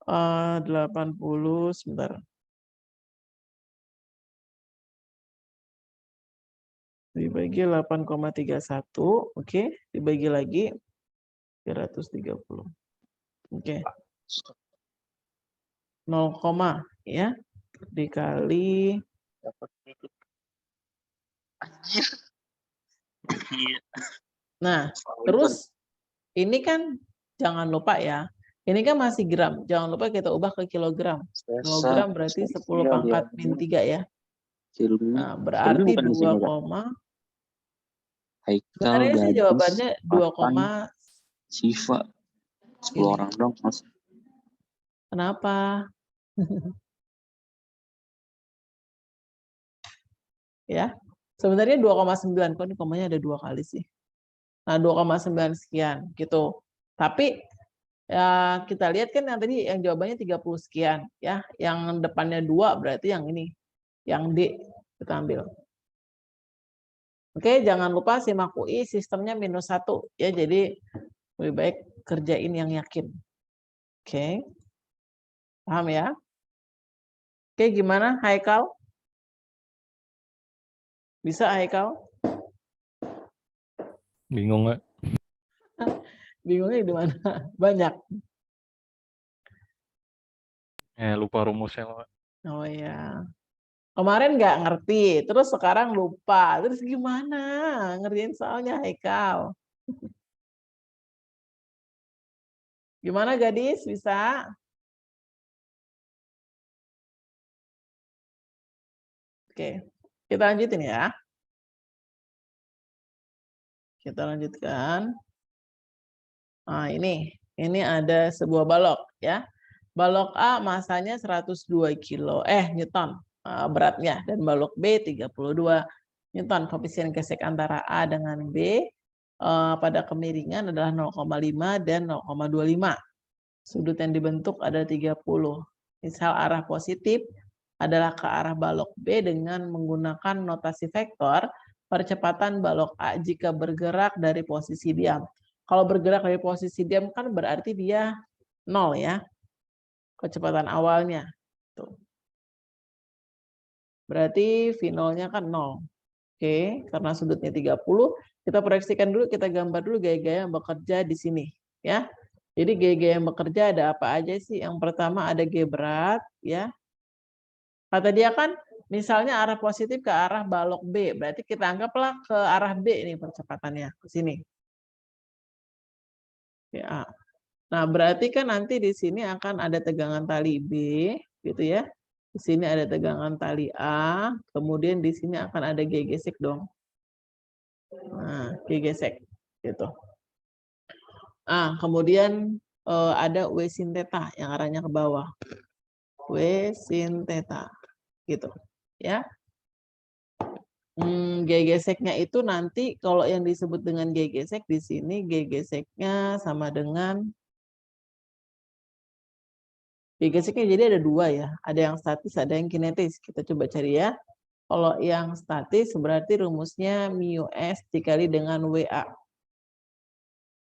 Uh, 80 sebentar. Dibagi 8,31, oke, dibagi lagi 330. Oke. 0, ya dikali nah terus ini kan jangan lupa ya, ini kan masih gram, jangan lupa kita ubah ke kilogram. Kilogram berarti 10 pangkat min 3 ya. Nah, berarti 2, sebenarnya sih jawabannya 2, Siva 10 orang dong mas. Kenapa? Ya, sebenarnya 2,9, kok ini komanya ada 2 kali sih. Nah, 2,9 sekian gitu. Tapi ya kita lihat kan yang tadi yang jawabannya 30 sekian ya, yang depannya 2 berarti yang ini, yang D kita ambil. Oke, jangan lupa simak UI sistemnya -1 ya, jadi lebih baik kerjain yang yakin. Oke. Paham ya? Oke, gimana Haikal? Bisa Haikal? Bingung nggak? Bingungnya di mana? Banyak. Lupa rumusnya, Pak. Oh ya. Kemarin nggak ngerti, terus sekarang lupa. Terus gimana ngerjain soalnya Haikal? Gimana gadis? Bisa? Oke, kita lanjutin ya. Kita lanjutkan. Nah, ini ada sebuah balok ya. Balok A masanya 102 kilo, Newton beratnya, dan balok B 32 Newton. Koefisien gesek antara A dengan B pada kemiringan adalah 0,5 dan 0,25. Sudut yang dibentuk ada 30. Misal arah positif adalah ke arah balok B dengan menggunakan notasi vektor, percepatan balok A jika bergerak dari posisi diam. Kalau bergerak dari posisi diam kan berarti dia 0 ya. Kecepatan awalnya. Tuh. Berarti V0-nya kan 0. Oke, karena sudutnya 30, kita proyeksikan dulu, kita gambar dulu gaya-gaya yang bekerja di sini. Ya. Jadi gaya-gaya yang bekerja ada apa aja sih? Yang pertama ada G berat. Ya. Kata dia kan, misalnya arah positif ke arah balok B. Berarti kita anggaplah ke arah B ini percepatannya. Ke sini. Ya. Nah, berarti kan nanti di sini akan ada tegangan tali B, gitu ya. Di sini ada tegangan tali A, kemudian di sini akan ada G gesek dong. Nah, G gesek, gitu. Ah, kemudian ada W sin theta yang arahnya ke bawah. W sin theta, gitu, ya. G geseknya itu nanti kalau yang disebut dengan G gesek di sini G geseknya sama dengan G geseknya jadi ada 2 ya, ada yang statis, ada yang kinetis. Kita coba cari ya. Kalau yang statis berarti rumusnya mu S dikali dengan WA.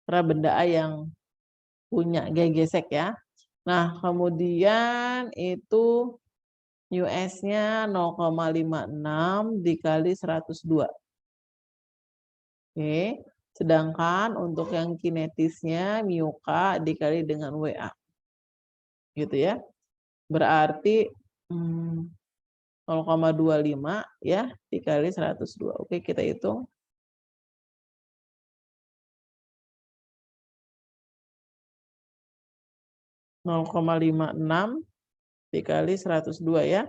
Karena benda A yang punya G gesek ya. Nah, kemudian itu US-nya 0,56 dikali 102. Oke. Sedangkan untuk yang kinetisnya mu K dikali dengan WA. Gitu ya. Berarti 0,25 ya dikali 102. Oke, kita hitung. (0,56) dikali 102 ya.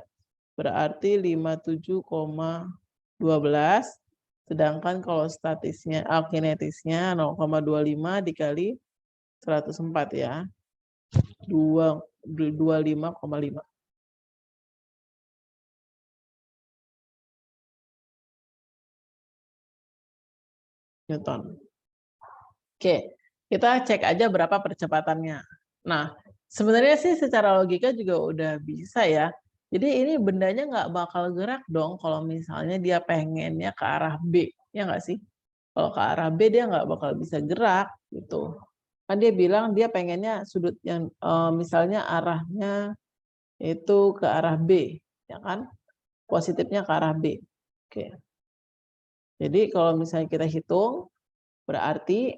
Berarti 57,12. Sedangkan kalau statisnya, kinetisnya 0,25 dikali 104 ya. 25,5. Newton. Oke, kita cek aja berapa percepatannya. Nah, sebenarnya sih secara logika juga udah bisa ya. Jadi ini bendanya nggak bakal gerak dong kalau misalnya dia pengennya ke arah B, ya nggak sih? Kalau ke arah B dia nggak bakal bisa gerak gitu. Kan dia bilang dia pengennya sudut yang misalnya arahnya itu ke arah B, ya kan? Positifnya ke arah B. Oke. Jadi kalau misalnya kita hitung, berarti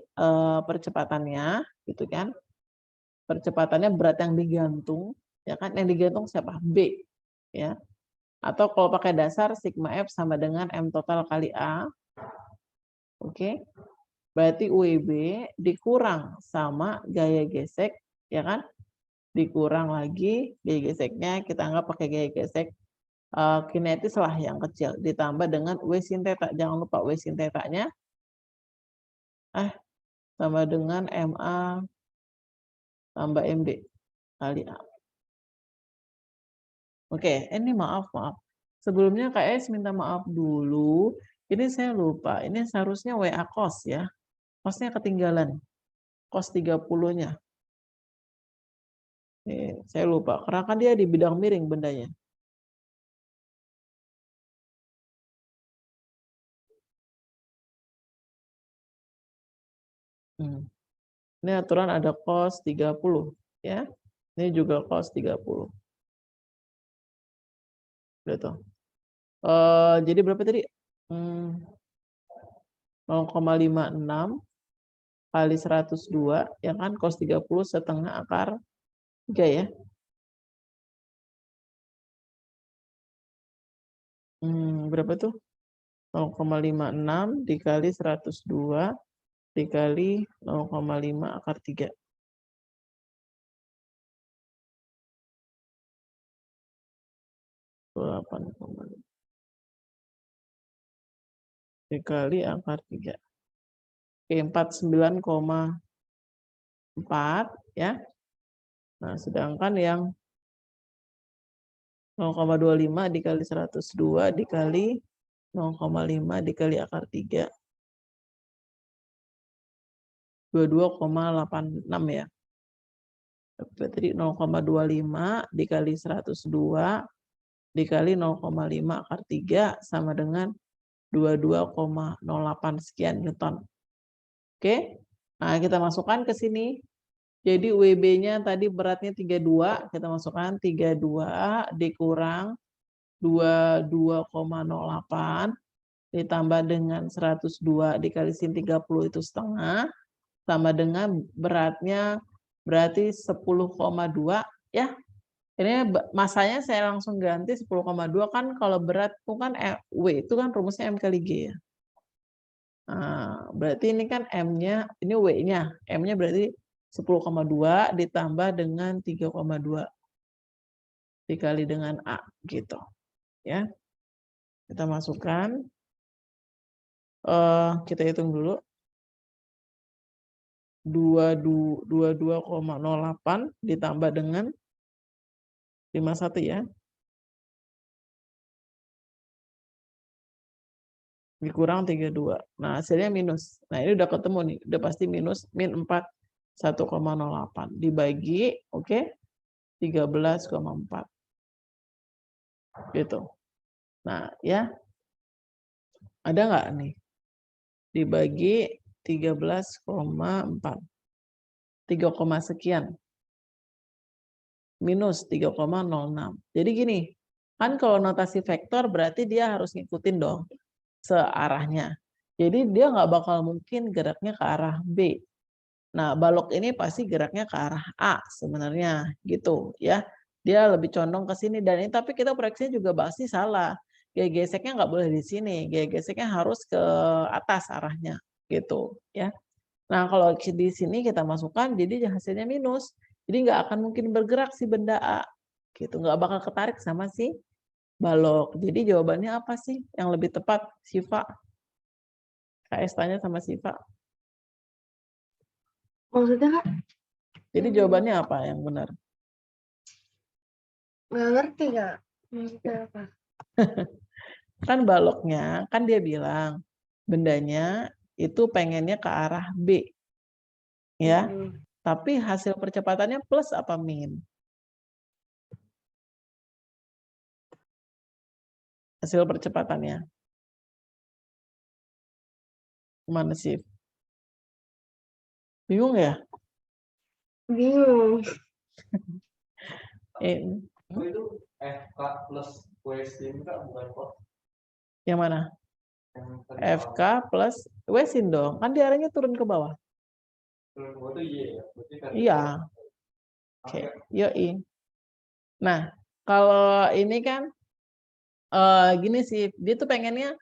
percepatannya, gitu kan? Percepatannya berat yang digantung, ya kan? Yang digantung siapa? B, ya. Atau kalau pakai dasar sigma F sama dengan M total kali A. Oke. Berarti WB dikurang sama gaya gesek, ya kan? Dikurang lagi gaya geseknya, kita anggap pakai gaya gesek kinetis lah yang kecil, ditambah dengan W sin theta. Jangan lupa W sin theta-nya sama dengan MA tambah MB kali A. Oke, ini maaf. Sebelumnya KS minta maaf dulu. Ini saya lupa. Ini seharusnya WA cos ya. Cosnya ketinggalan. Cos 30-nya. Saya lupa. Karena kan dia di bidang miring bendanya. Ini aturan ada cos 30. Ya. Ini juga cos 30. Gitu. Jadi berapa tadi? 0,56 kali 102, ya kan? Cos 30 setengah akar 3 ya. Berapa tuh? 0,56 dikali 102 dikali 0,5 akar 3. Dikali akar 3. Oke, 49,4 ya. Nah, sedangkan yang 0,25 dikali 102 dikali 0,5 dikali akar 3. 22,86 ya. Berarti 0,25 dikali 102 dikali 0,5 akar 3 sama dengan 22,08 sekian Newton. Oke. Nah, kita masukkan ke sini. Jadi WB-nya tadi beratnya 32, kita masukkan 32 dikurang 22,08 ditambah dengan 102 dikali sin 30 itu setengah sama dengan beratnya berarti 10,2 ya. Ini masanya saya langsung ganti 10,2 kan kalau berat itu kan W itu kan rumusnya M kali G ya. Nah, berarti ini kan M-nya, ini W-nya. M-nya berarti 10,2 ditambah dengan 3,2 dikali dengan A gitu. Ya. Kita masukkan. Kita hitung dulu. 22,08 ditambah dengan 51 ya. Dikurang 32. Nah, hasilnya minus. Nah, ini udah ketemu nih. Udah pasti minus, min 4, 1,08. Dibagi, oke, 13,4. Gitu. Nah, ya. Ada nggak nih? Dibagi 13,4. 3, sekian. minus 3,06. Jadi gini, kan kalau notasi vektor berarti dia harus ngikutin dong searahnya. Jadi dia nggak bakal mungkin geraknya ke arah B. Nah, balok ini pasti geraknya ke arah A sebenarnya gitu ya. Dia lebih condong ke sini dan ini tapi kita proyeksinya juga pasti salah. Gaya geseknya nggak boleh di sini, gaya geseknya harus ke atas arahnya gitu ya. Nah, kalau di sini kita masukkan jadi hasilnya minus. Jadi nggak akan mungkin bergerak si benda A gitu, nggak bakal ketarik sama si balok. Jadi jawabannya apa sih yang lebih tepat, Siva? KS tanya sama Siva. Maksudnya Kak? Jadi jawabannya apa yang benar? Nggak ngerti Kak. Maksudnya apa? Kan baloknya, kan dia bilang bendanya itu pengennya ke arah B. Ya. Tapi hasil percepatannya plus apa min? Hasil percepatannya. Mana sih? Bingung ya? Bingung. Itu FK plus Wesin Kak, bukan kok? Yang mana? Yang tadi FK plus Wesin dong. Kan dia arahnya turun ke bawah. turun ke bawah itu Y ya? Berarti kan Iya. Oke, yoi. Nah, kalau ini kan gini sih, dia pengennya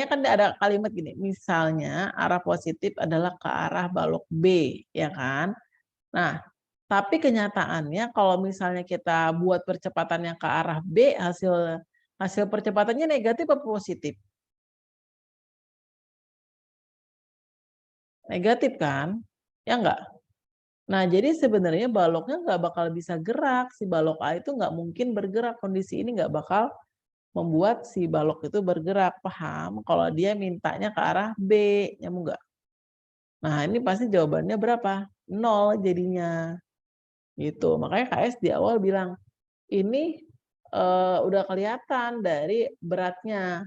kan ada kalimat gini, misalnya arah positif adalah ke arah balok B, ya kan? Nah, tapi kenyataannya kalau misalnya kita buat percepatannya ke arah B, hasil percepatannya negatif atau positif? Negatif kan? Ya enggak? Nah, jadi sebenarnya baloknya nggak bakal bisa gerak. Si balok A itu nggak mungkin bergerak. Kondisi ini nggak bakal membuat si balok itu bergerak. Paham? Kalau dia mintanya ke arah B, nyambung nggak? Nah, ini pasti jawabannya berapa? 0 jadinya. Gitu. Makanya KS di awal bilang, ini udah kelihatan dari beratnya.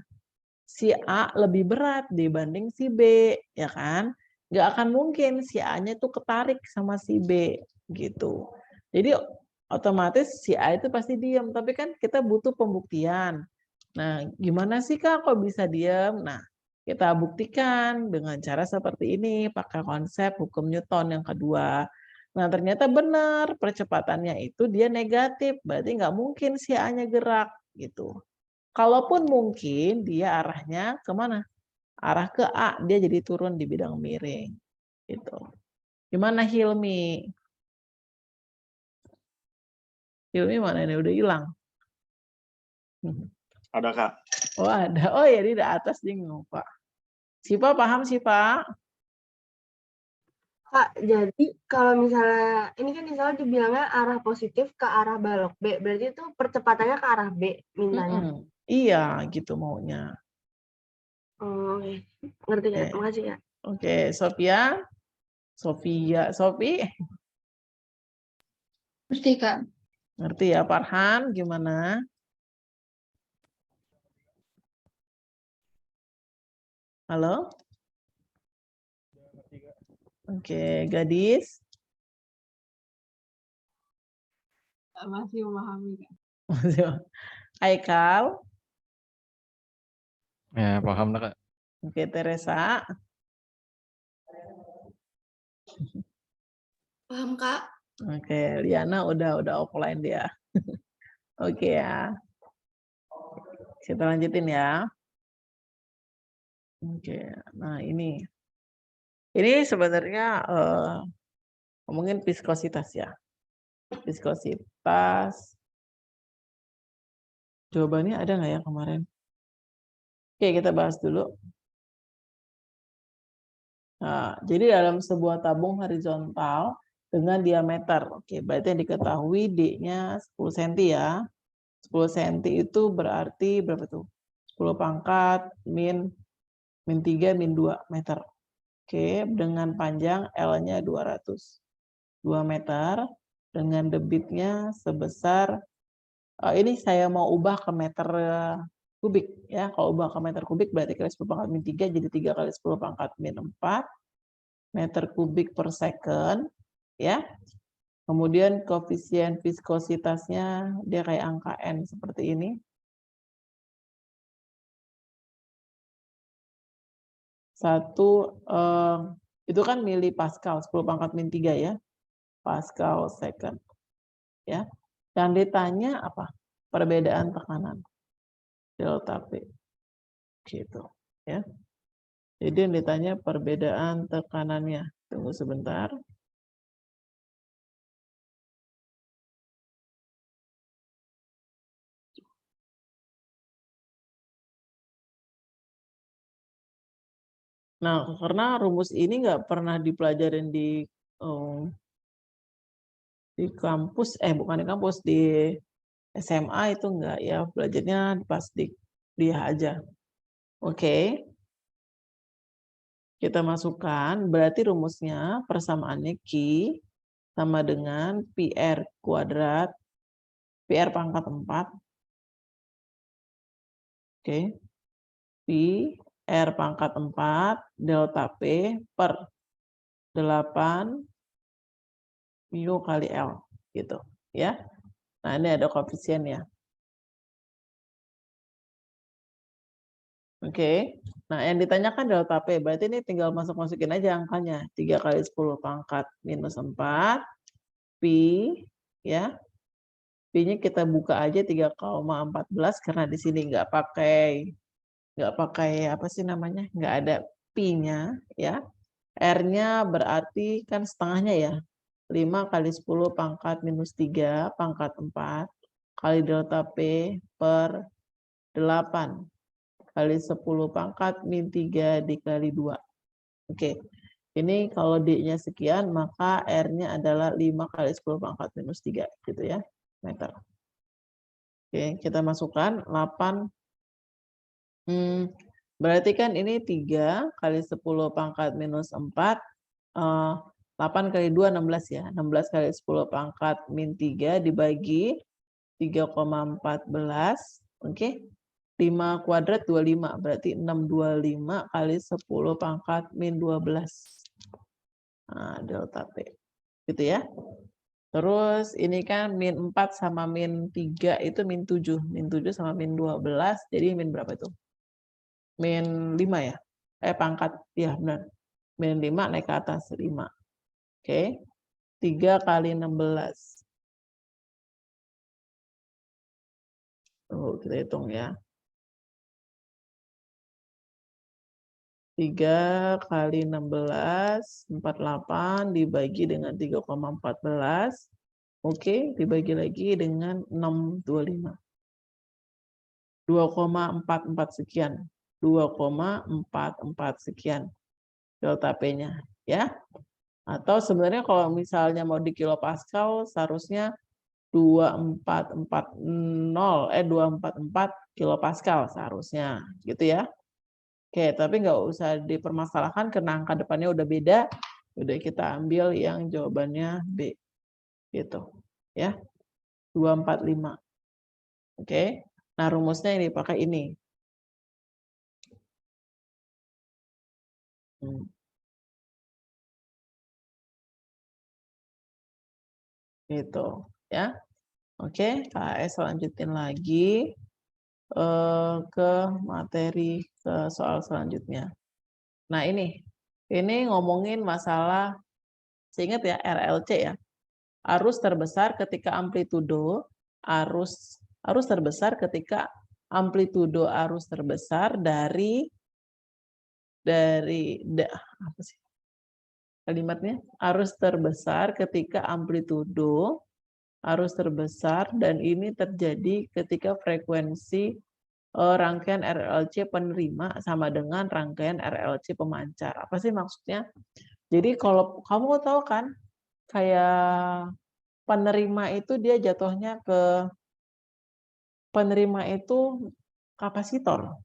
Si A lebih berat dibanding si B, ya kan? Nggak akan mungkin si A-nya itu ketarik sama si B, gitu. Jadi otomatis si A itu pasti diam, tapi kan kita butuh pembuktian. Nah, gimana sih Kak kok bisa diam? Nah, kita buktikan dengan cara seperti ini, pakai konsep hukum Newton yang kedua. Nah, ternyata benar percepatannya itu dia negatif, berarti nggak mungkin si A-nya gerak, gitu. Kalaupun mungkin dia arahnya kemana? Arah ke A, dia jadi turun di bidang miring. Gitu. Gimana Hilmi? Hilmi mana ini? Udah hilang. Ada Kak. Oh ada. Oh ya di atas dia lupa. Sipa paham Sipa? Kak, jadi kalau misalnya, ini kan misalnya dibilangnya arah positif ke arah balok B, berarti itu percepatannya ke arah B mintanya. Iya gitu maunya. Oh, oke. Ngerti Kak, Oke. makasih Kak. Oke, Sofi. Ngerti, Kak. Ngerti ya, Farhan gimana? Halo? Oke, Gadis. Masih memahami, Kak. Aikal. Ya, paham lah, Kak. Oke, Teresa. Paham, Kak. Oke, Liana udah offline dia. Oke ya. Kita lanjutin ya. Oke, nah ini sebenarnya ngomongin viskositas ya. Viskositas. Jawabannya ada nggak ya kemarin? Oke, kita bahas dulu. Nah, jadi dalam sebuah tabung horizontal dengan diameter, oke, berarti yang diketahui D-nya 10 cm ya. 10 cm itu berarti berapa tuh? 10 pangkat min 3 min 2 meter. Oke, dengan panjang L-nya 200. 2 meter dengan debitnya sebesar ini saya mau ubah ke meter kubik ya. Kalau ubah ke meter kubik berarti kali 10 pangkat min 3 jadi 3 kali 10 pangkat min 4 meter kubik per second ya. Kemudian koefisien viskositasnya dia kayak angka N seperti ini. Satu, itu kan mili Pascal, 10 pangkat min 3 ya. Pascal second. Ya. Yang ditanya apa? Perbedaan tekanan. Delta P. Gitu. Ya. Jadi yang ditanya perbedaan tekanannya. Tunggu sebentar. Nah, karena rumus ini nggak pernah dipelajarin di kampus, bukan di kampus, di SMA itu enggak ya, belajarnya pas di dia aja. Oke. Kita masukkan, berarti rumusnya persamaannya Q sama dengan PR kuadrat, PR pangkat 4. Oke. PR pangkat 4 delta P per 8 mu kali L gitu ya. Nah, ini ada koefisiennya. Oke. Nah, yang ditanyakan delta P, berarti ini tinggal masukin aja angkanya. 3 kali 10 pangkat minus 4 pi ya. Pi-nya kita buka aja 3,14 karena di sini nggak pakai apa sih namanya? Nggak ada pi-nya ya. R-nya berarti kan setengahnya ya. 5 kali 10 pangkat minus 3 pangkat 4 kali delta P per 8 kali 10 pangkat min 3 dikali 2. Oke. Ini kalau D-nya sekian, maka R-nya adalah 5 kali 10 pangkat minus 3 gitu ya, meter. Oke, kita masukkan 8. Berarti kan ini 3 kali 10 pangkat minus 4, 8 kali 2, 16 ya. 16 kali 10 pangkat min 3 dibagi 3,14. Oke. 5 kuadrat 25, berarti 625 kali 10 pangkat min 12. Nah, delta P. Gitu ya. Terus ini kan min 4 sama min 3 itu min 7. Min 7 sama min 12, jadi min berapa itu? Min 5 ya? Pangkat, ya benar. Min 5 naik ke atas 5. Oke. 3 kali 16. Kita hitung ya. 3 kali 16, 48 dibagi dengan 3,14. Oke, dibagi lagi dengan 625. 2,44 sekian. 2,44 sekian delta P-nya ya. Atau sebenarnya kalau misalnya mau di kilopascal seharusnya 244 kilopascal seharusnya gitu ya. Oke, tapi nggak usah dipermasalahkan karena angka depannya udah beda. Udah kita ambil yang jawabannya B. Gitu. Ya. 245. Oke. Nah, rumusnya ini pakai ini. Gitu, ya. Oke, KS lanjutin lagi ke materi ke soal selanjutnya. Nah, ini ngomongin masalah, seingat ya, RLC ya. Arus terbesar ketika amplitudo arus terbesar ketika amplitudo arus terbesar dari apa sih kalimatnya? Arus terbesar ketika amplitudo arus terbesar dan ini terjadi ketika frekuensi rangkaian RLC penerima sama dengan rangkaian RLC pemancar. Apa sih maksudnya? Jadi kalau kamu tahu kan kayak penerima itu dia jatuhnya ke penerima itu kapasitor.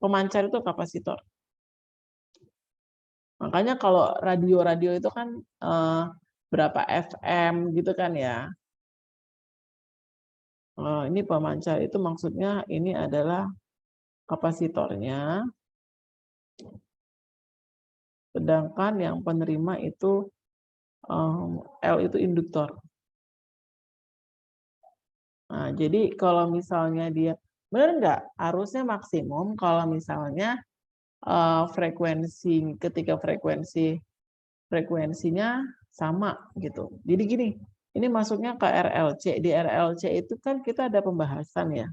Pemancar itu kapasitor. Makanya kalau radio itu kan berapa FM gitu kan ya. Ini pemancar itu maksudnya ini adalah kapasitornya. Sedangkan yang penerima itu L itu induktor. Nah, jadi kalau misalnya dia, benar nggak? Arusnya maksimum kalau misalnya ketika frekuensinya sama gitu. Jadi gini, ini masuknya ke RLC. Di RLC itu kan kita ada pembahasan ya.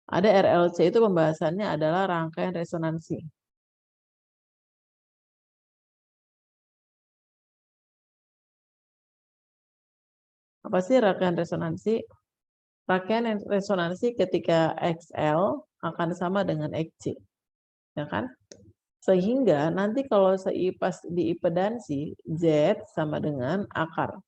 Ada RLC itu pembahasannya adalah rangkaian resonansi. Apa sih rangkaian resonansi? Rangkaian resonansi ketika XL akan sama dengan XC. Ya kan? Sehingga nanti kalau pas diimpedansi, Z sama dengan akar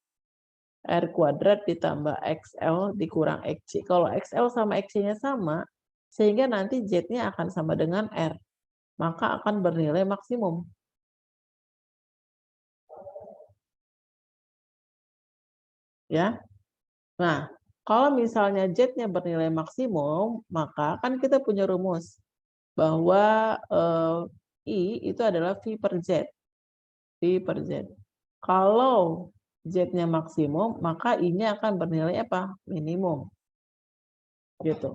R kuadrat ditambah XL dikurang XC. Kalau XL sama XC-nya sama, sehingga nanti Z-nya akan sama dengan R. Maka akan bernilai maksimum. Ya. Nah, kalau misalnya Z-nya bernilai maksimum, maka kan kita punya rumus bahwa I itu adalah V per Z. V per Z. Kalau Z-nya maksimum, maka I-nya akan bernilai apa? Minimum. Gitu.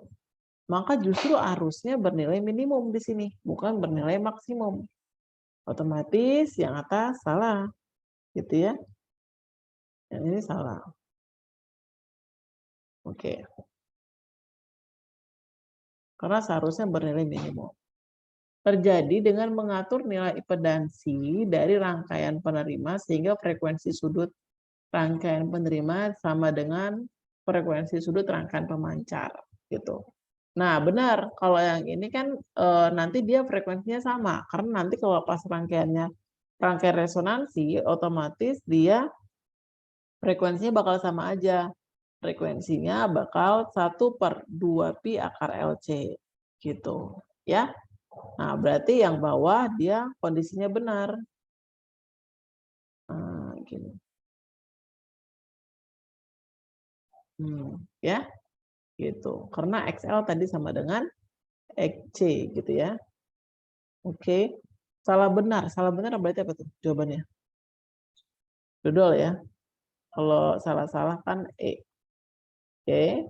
Maka justru arusnya bernilai minimum di sini, bukan bernilai maksimum. Otomatis yang atas salah. Gitu ya. Yang ini salah. Oke. Karena seharusnya bernilai minimum. Terjadi dengan mengatur nilai impedansi dari rangkaian penerima sehingga frekuensi sudut rangkaian penerima sama dengan frekuensi sudut rangkaian pemancar gitu. Nah, benar kalau yang ini kan nanti dia frekuensinya sama karena nanti kalau pas rangkaian resonansi otomatis dia frekuensinya bakal sama aja. Frekuensinya bakal 1/2pi akar LC gitu ya. Nah, berarti yang bawah dia kondisinya benar. Nah, gini. Ya. Gitu. Karena XL tadi sama dengan XC gitu ya. Oke. Salah benar berarti apa tuh jawabannya? Dodol ya. Kalau salah-salah kan E. Oke.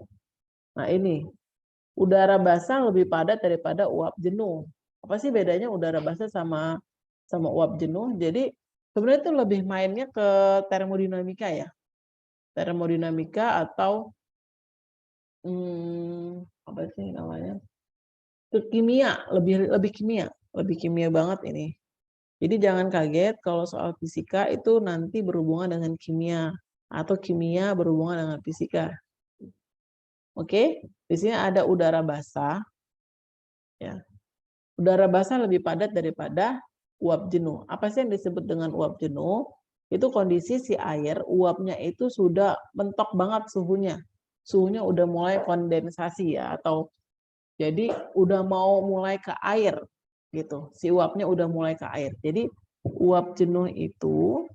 Nah, ini. Udara basah lebih padat daripada uap jenuh. Apa sih bedanya udara basah sama uap jenuh? Jadi sebenarnya itu lebih mainnya ke termodinamika ya. Termodinamika atau apa sih namanya? Ke kimia, lebih kimia banget ini. Jadi jangan kaget kalau soal fisika itu nanti berhubungan dengan kimia atau kimia berhubungan dengan fisika. Oke, di sini ada udara basah. Ya. Udara basah lebih padat daripada uap jenuh. Apa sih yang disebut dengan uap jenuh? Itu kondisi si air, uapnya itu sudah mentok banget suhunya. Suhunya udah mulai kondensasi ya, atau jadi udah mau mulai ke air gitu. Si uapnya udah mulai ke air. Jadi uap jenuh itu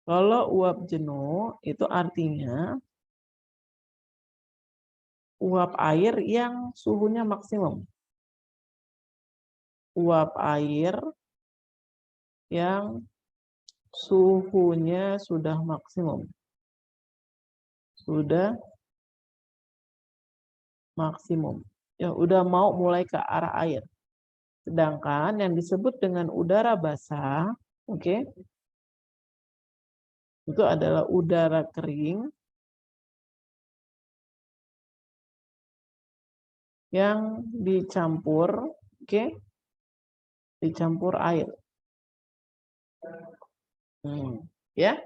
kalau uap jenuh itu artinya uap air yang suhunya maksimum. Uap air yang suhunya sudah maksimum. Sudah maksimum. Ya, udah mau mulai ke arah air. Sedangkan yang disebut dengan udara basah, oke, itu adalah udara kering yang dicampur, oke, dicampur air. Ya,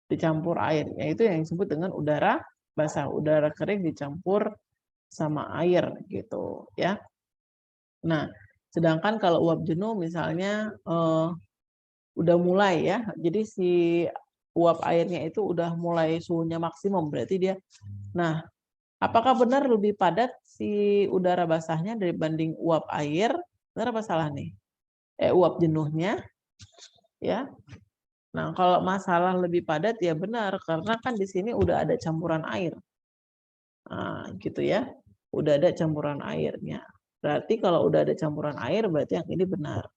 dicampur air. Yaitu yang disebut dengan udara basah. Udara kering dicampur sama air gitu ya. Nah, sedangkan kalau uap jenuh misalnya udah mulai ya. Jadi si uap airnya itu udah mulai suhunya maksimum berarti dia. Nah, apakah benar lebih padat si udara basahnya dibanding uap air? Benar apa salah nih? Uap jenuhnya ya. Nah, kalau masalah lebih padat ya benar, karena kan di sini udah ada campuran air. Nah, gitu ya. Udah ada campuran airnya. Berarti kalau udah ada campuran air, berarti yang ini benar.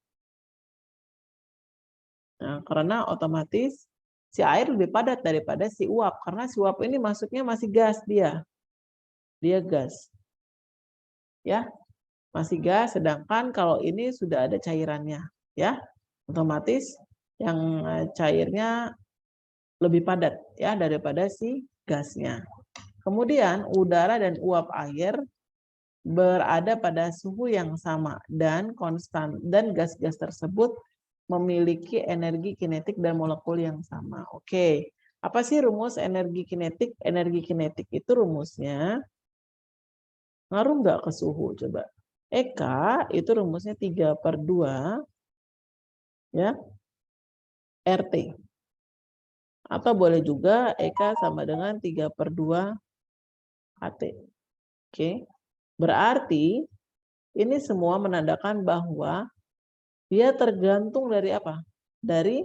Nah, karena otomatis si air lebih padat daripada si uap. Karena si uap ini masuknya masih gas dia. Dia gas. Ya, masih gas, sedangkan kalau ini sudah ada cairannya. Ya, otomatis yang cairnya lebih padat ya daripada si gasnya. Kemudian udara dan uap air berada pada suhu yang sama dan konstan, dan gas-gas tersebut memiliki energi kinetik dan molekul yang sama. Oke, apa sih rumus energi kinetik? Energi kinetik itu rumusnya ngaruh nggak ke suhu? Coba. Eka itu rumusnya 3/2 ya RT. Atau boleh juga Eka sama dengan 3/2 HT. Oke. Berarti ini semua menandakan bahwa dia tergantung dari apa? Dari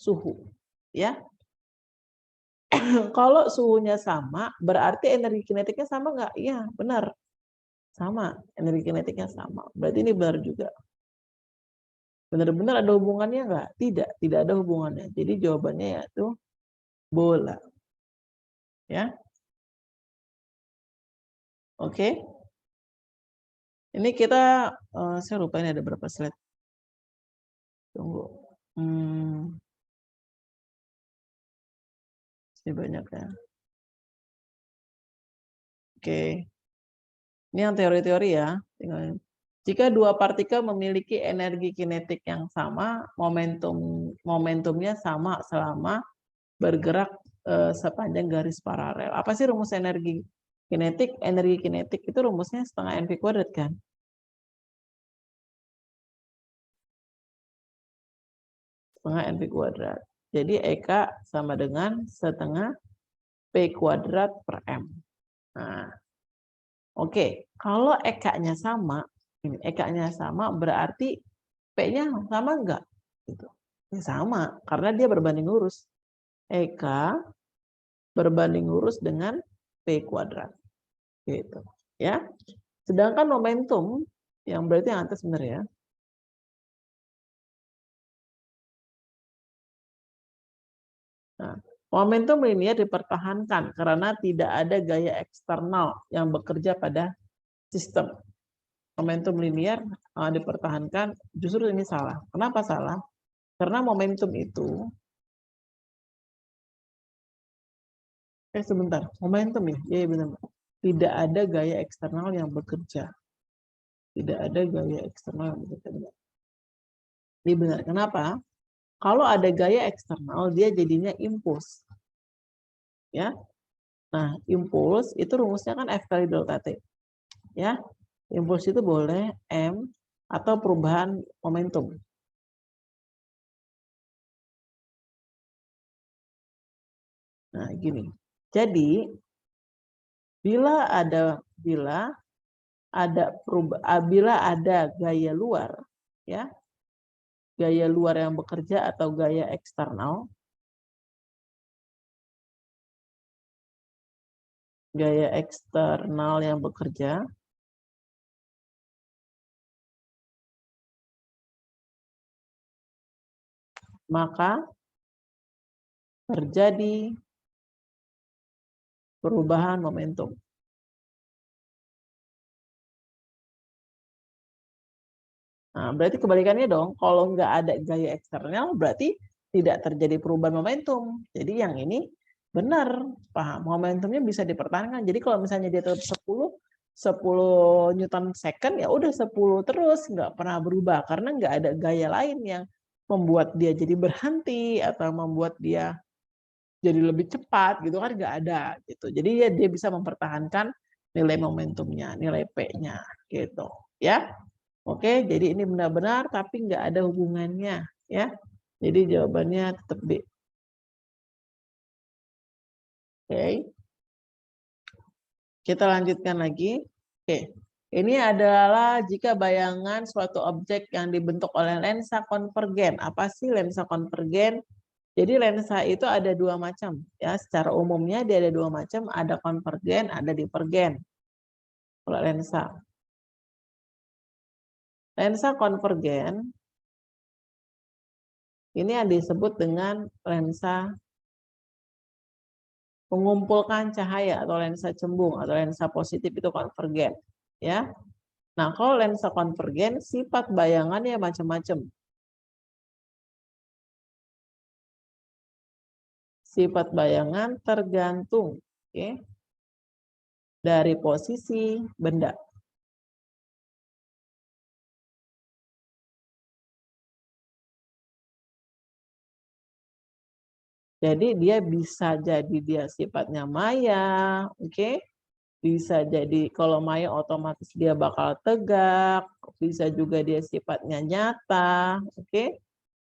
suhu, ya. Kalau suhunya sama, berarti energi kinetiknya sama nggak? Iya, benar. Sama, energi kinetiknya sama. Berarti ini benar juga. Benar-benar ada hubungannya nggak? Tidak, tidak ada hubungannya. Jadi jawabannya yaitu bola. Ya. Oke. Ini kita, saya lupa ini ada berapa slide. Tunggu. Ini banyak ya. Oke. Ini yang teori-teori ya. Jika dua partikel memiliki energi kinetik yang sama, momentumnya sama selama bergerak sepanjang garis paralel. Apa sih rumus energi kinetik? Energi kinetik itu rumusnya setengah mv kuadrat kan? Setengah mv kuadrat. Jadi Eka sama dengan setengah P kuadrat per M. Nah, oke. Kalau Eka-nya sama, ini Eka-nya sama berarti P-nya sama enggak? Gitu. Ya, sama, karena dia berbanding lurus. Eka berbanding lurus dengan P kuadrat. Gitu. Ya. Sedangkan momentum, yang berarti yang atas benar ya. Nah, momentum linier dipertahankan karena tidak ada gaya eksternal yang bekerja pada sistem. Momentum linier dipertahankan, justru ini salah. Kenapa salah? Karena momentum itu, sebentar, momentum ya, iya benar. Tidak ada gaya eksternal yang bekerja. Tidak ada gaya eksternal yang bekerja. Ini benar. Kenapa? Kalau ada gaya eksternal, dia jadinya impuls. Ya. Nah, impuls itu rumusnya kan F kali delta T. Ya. Impuls itu boleh M atau perubahan momentum. Nah, gini. Jadi bila ada gaya luar, ya, gaya luar yang bekerja atau gaya eksternal, yang bekerja, maka terjadi perubahan momentum. Nah, berarti kebalikannya dong, kalau nggak ada gaya eksternal, berarti tidak terjadi perubahan momentum. Jadi yang ini benar, paham, momentumnya bisa dipertahankan. Jadi kalau misalnya dia tetap 10 Newton second, ya udah 10 terus, nggak pernah berubah, karena nggak ada gaya lain yang membuat dia jadi berhenti, atau membuat dia jadi lebih cepat, gitu kan, nggak ada. Gitu. Jadi ya dia bisa mempertahankan nilai momentumnya, nilai P-nya, gitu. Ya. Oke, jadi ini benar-benar tapi nggak ada hubungannya, ya. Jadi jawabannya tetap B. Oke. Kita lanjutkan lagi. Oke. Ini adalah jika bayangan suatu objek yang dibentuk oleh lensa konvergen. Apa sih lensa konvergen? Jadi lensa itu ada dua macam ya, secara umumnya dia ada dua macam, ada konvergen, ada divergen. Kalau lensa. Lensa konvergen ini yang disebut dengan lensa mengumpulkan cahaya atau lensa cembung atau lensa positif itu konvergen ya. Nah, kalau lensa konvergen sifat bayangannya macam-macam. Sifat bayangan tergantung dari posisi benda. Jadi dia bisa jadi dia sifatnya maya, bisa jadi kalau maya otomatis dia bakal tegak, bisa juga dia sifatnya nyata,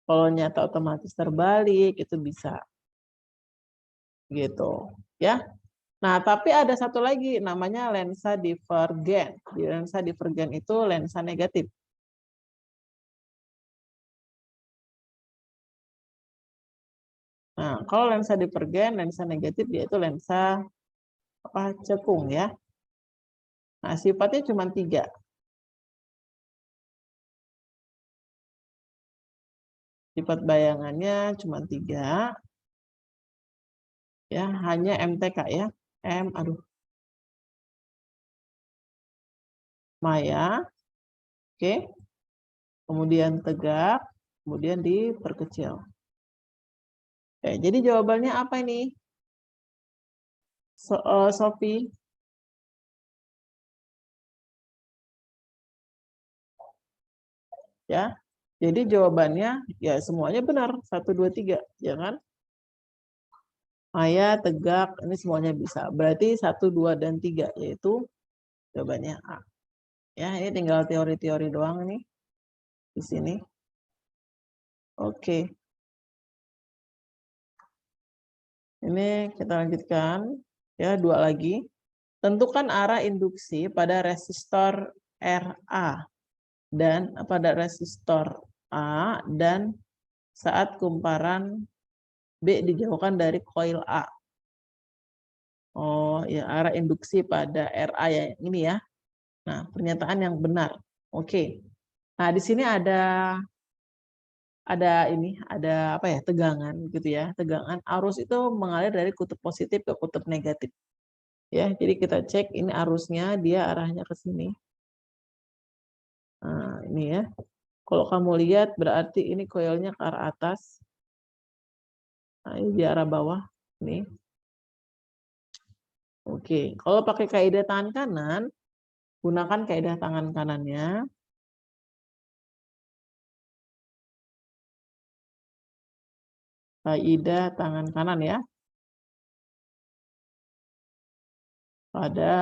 Kalau nyata otomatis terbalik itu bisa. Gitu, ya. Nah, tapi ada satu lagi namanya lensa divergen. Di lensa divergen itu lensa negatif. Nah, kalau lensa divergen, lensa negatif yaitu lensa cekung ya. Nah, sifatnya cuma 3. Sifat bayangannya cuma 3. Ya, hanya MTK ya. Maya, kemudian tegak, kemudian diperkecil. Jadi jawabannya apa ini? Sophie? Ya, jadi jawabannya ya semuanya benar 1, 2, 3, ya kan? Maya, tegak, ini semuanya bisa. Berarti 1, 2, dan 3 yaitu jawabannya A. Ya, ini tinggal teori-teori doang nih di sini. Oke. Ini kita lanjutkan ya, 2 lagi. Tentukan arah induksi pada resistor RA dan pada resistor A dan saat kumparan B dijauhkan dari koil A. Oh ya, arah induksi pada RA ya ini ya. Nah, pernyataan yang benar. Oke. Nah, di sini ada apa ya, tegangan gitu ya. Tegangan arus itu mengalir dari kutub positif ke kutub negatif. Ya, jadi kita cek ini arusnya dia arahnya ke sini. Nah, ini ya. Kalau kamu lihat berarti ini koilnya ke arah atas. Nah, ini di arah bawah. Nih. Oke, kalau pakai kaidah tangan kanan, gunakan kaidah tangan kanannya. Kaidah tangan kanan ya. Pada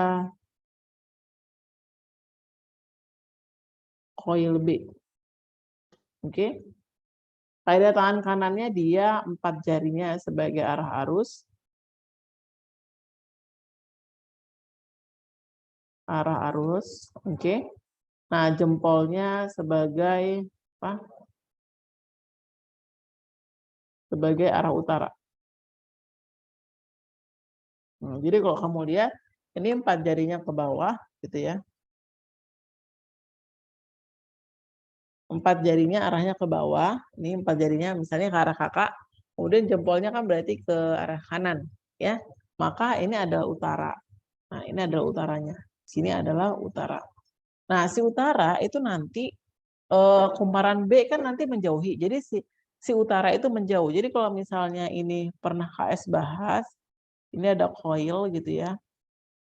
koil B. Oke. Kaidah tangan kanannya dia 4 jarinya sebagai arah arus. Arah arus, oke. Nah, jempolnya sebagai apa? Sebagai arah utara. Nah, jadi kalau kamu lihat, ini 4 jarinya ke bawah, gitu ya. 4 jarinya arahnya ke bawah, ini 4 jarinya misalnya ke arah kakak, kemudian jempolnya kan berarti ke arah kanan, ya. Maka ini adalah utara. Nah, ini adalah utaranya. Sini adalah utara. Nah, si utara itu nanti kumparan B kan nanti menjauhi. Jadi si utara itu menjauh. Jadi kalau misalnya ini pernah KS bahas, ini ada koil gitu ya.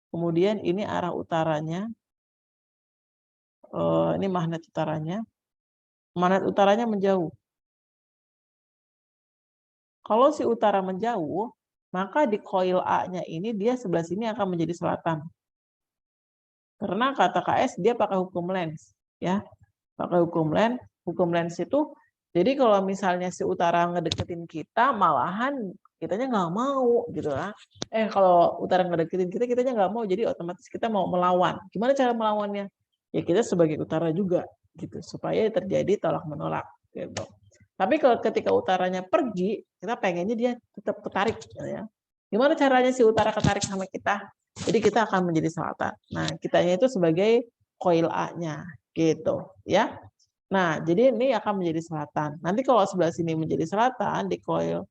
Kemudian ini arah utaranya. Ini magnet utaranya. Magnet utaranya menjauh. Kalau si utara menjauh, maka di koil A-nya ini dia sebelah sini akan menjadi selatan. Karena kata KS dia pakai hukum Lenz, ya. Pakai hukum Lenz. Hukum Lenz itu jadi kalau misalnya si utara ngedeketin kita, malahan kitanya nggak mau gitu lah. Kalau utara ngedeketin kita, kitanya nggak mau, jadi otomatis kita mau melawan. Gimana cara melawannya? Ya kita sebagai utara juga gitu, supaya terjadi tolak menolak gitu. Tapi kalau ketika utaranya pergi, kita pengennya dia tetap ketarik, ya. Gimana caranya si utara ketarik sama kita? Jadi kita akan menjadi selatan. Nah, kitanya itu sebagai koil A-nya, gitu, ya. Nah, jadi ini akan menjadi selatan. Nanti kalau sebelah sini menjadi selatan, di koil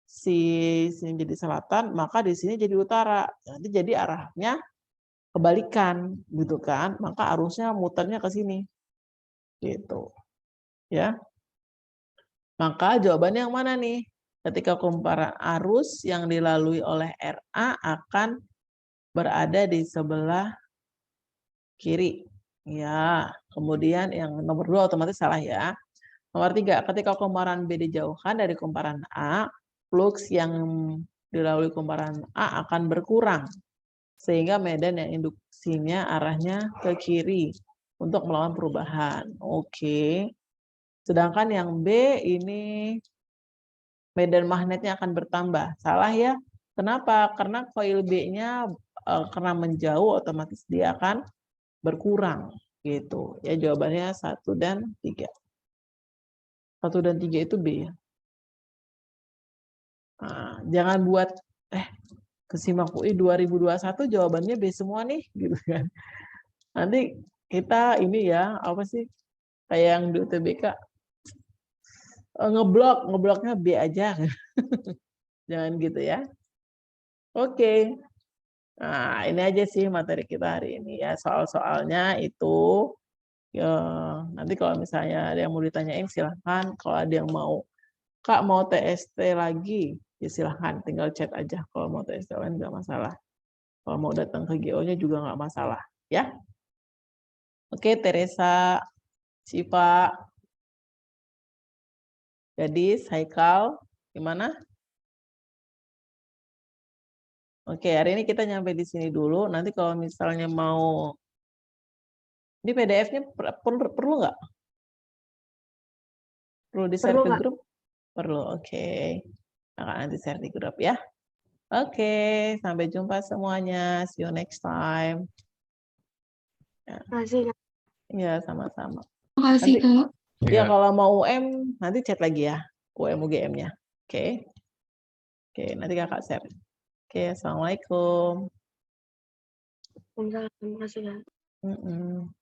sini jadi selatan, maka di sini jadi utara. Nanti jadi arahnya kebalikan, gitu kan? Maka arusnya muternya ke sini, gitu, ya. Maka jawabannya yang mana nih? Ketika kumparan arus yang dilalui oleh RA akan berada di sebelah kiri. Ya, kemudian yang nomor 2 otomatis salah ya. Nomor 3, ketika kumparan B dijauhkan dari kumparan A, flux yang dilalui kumparan A akan berkurang. Sehingga medan yang induksinya arahnya ke kiri untuk melawan perubahan. Oke. Sedangkan yang B ini medan magnetnya akan bertambah. Salah ya. Kenapa? Karena koil B-nya karena menjauh otomatis dia akan berkurang gitu. Ya jawabannya 1 dan 3. 1 dan 3 itu B ya. Nah, jangan buat kesimak UI 2021 jawabannya B semua nih gitu kan. Nanti kita ini ya, apa sih? Kayak yang di UTBK ngebloknya B aja. Jangan gitu ya. Oke. Nah, ini aja sih materi kita hari ini ya. Soal-soalnya itu ya, nanti kalau misalnya ada yang mau ditanyain silahkan. Kalau ada yang mau, Kak mau TST lagi, ya silahkan. Tinggal chat aja. Kalau mau TST lain nggak masalah. Kalau mau datang ke GO-nya juga nggak masalah. Ya. Oke, Teresa, Siva, Gadis, Haikal, gimana? Oke, hari ini kita nyampe di sini dulu. Nanti kalau misalnya mau, ini PDF-nya perlu nggak? Perlu di-share Perlu, ke Kak. grup? Perlu, oke. Nah, nanti share di grup ya. Oke, sampai jumpa semuanya. See you next time. Makasih, Kak. Iya, sama-sama. Makasih, Nanti- Kak. Ya, Iya. kalau mau UM, nanti chat lagi ya. UM UGM-nya. Oke. Oke, nanti kakak share. Oke, Assalamualaikum. Terima kasih, Kak. Mm-mm.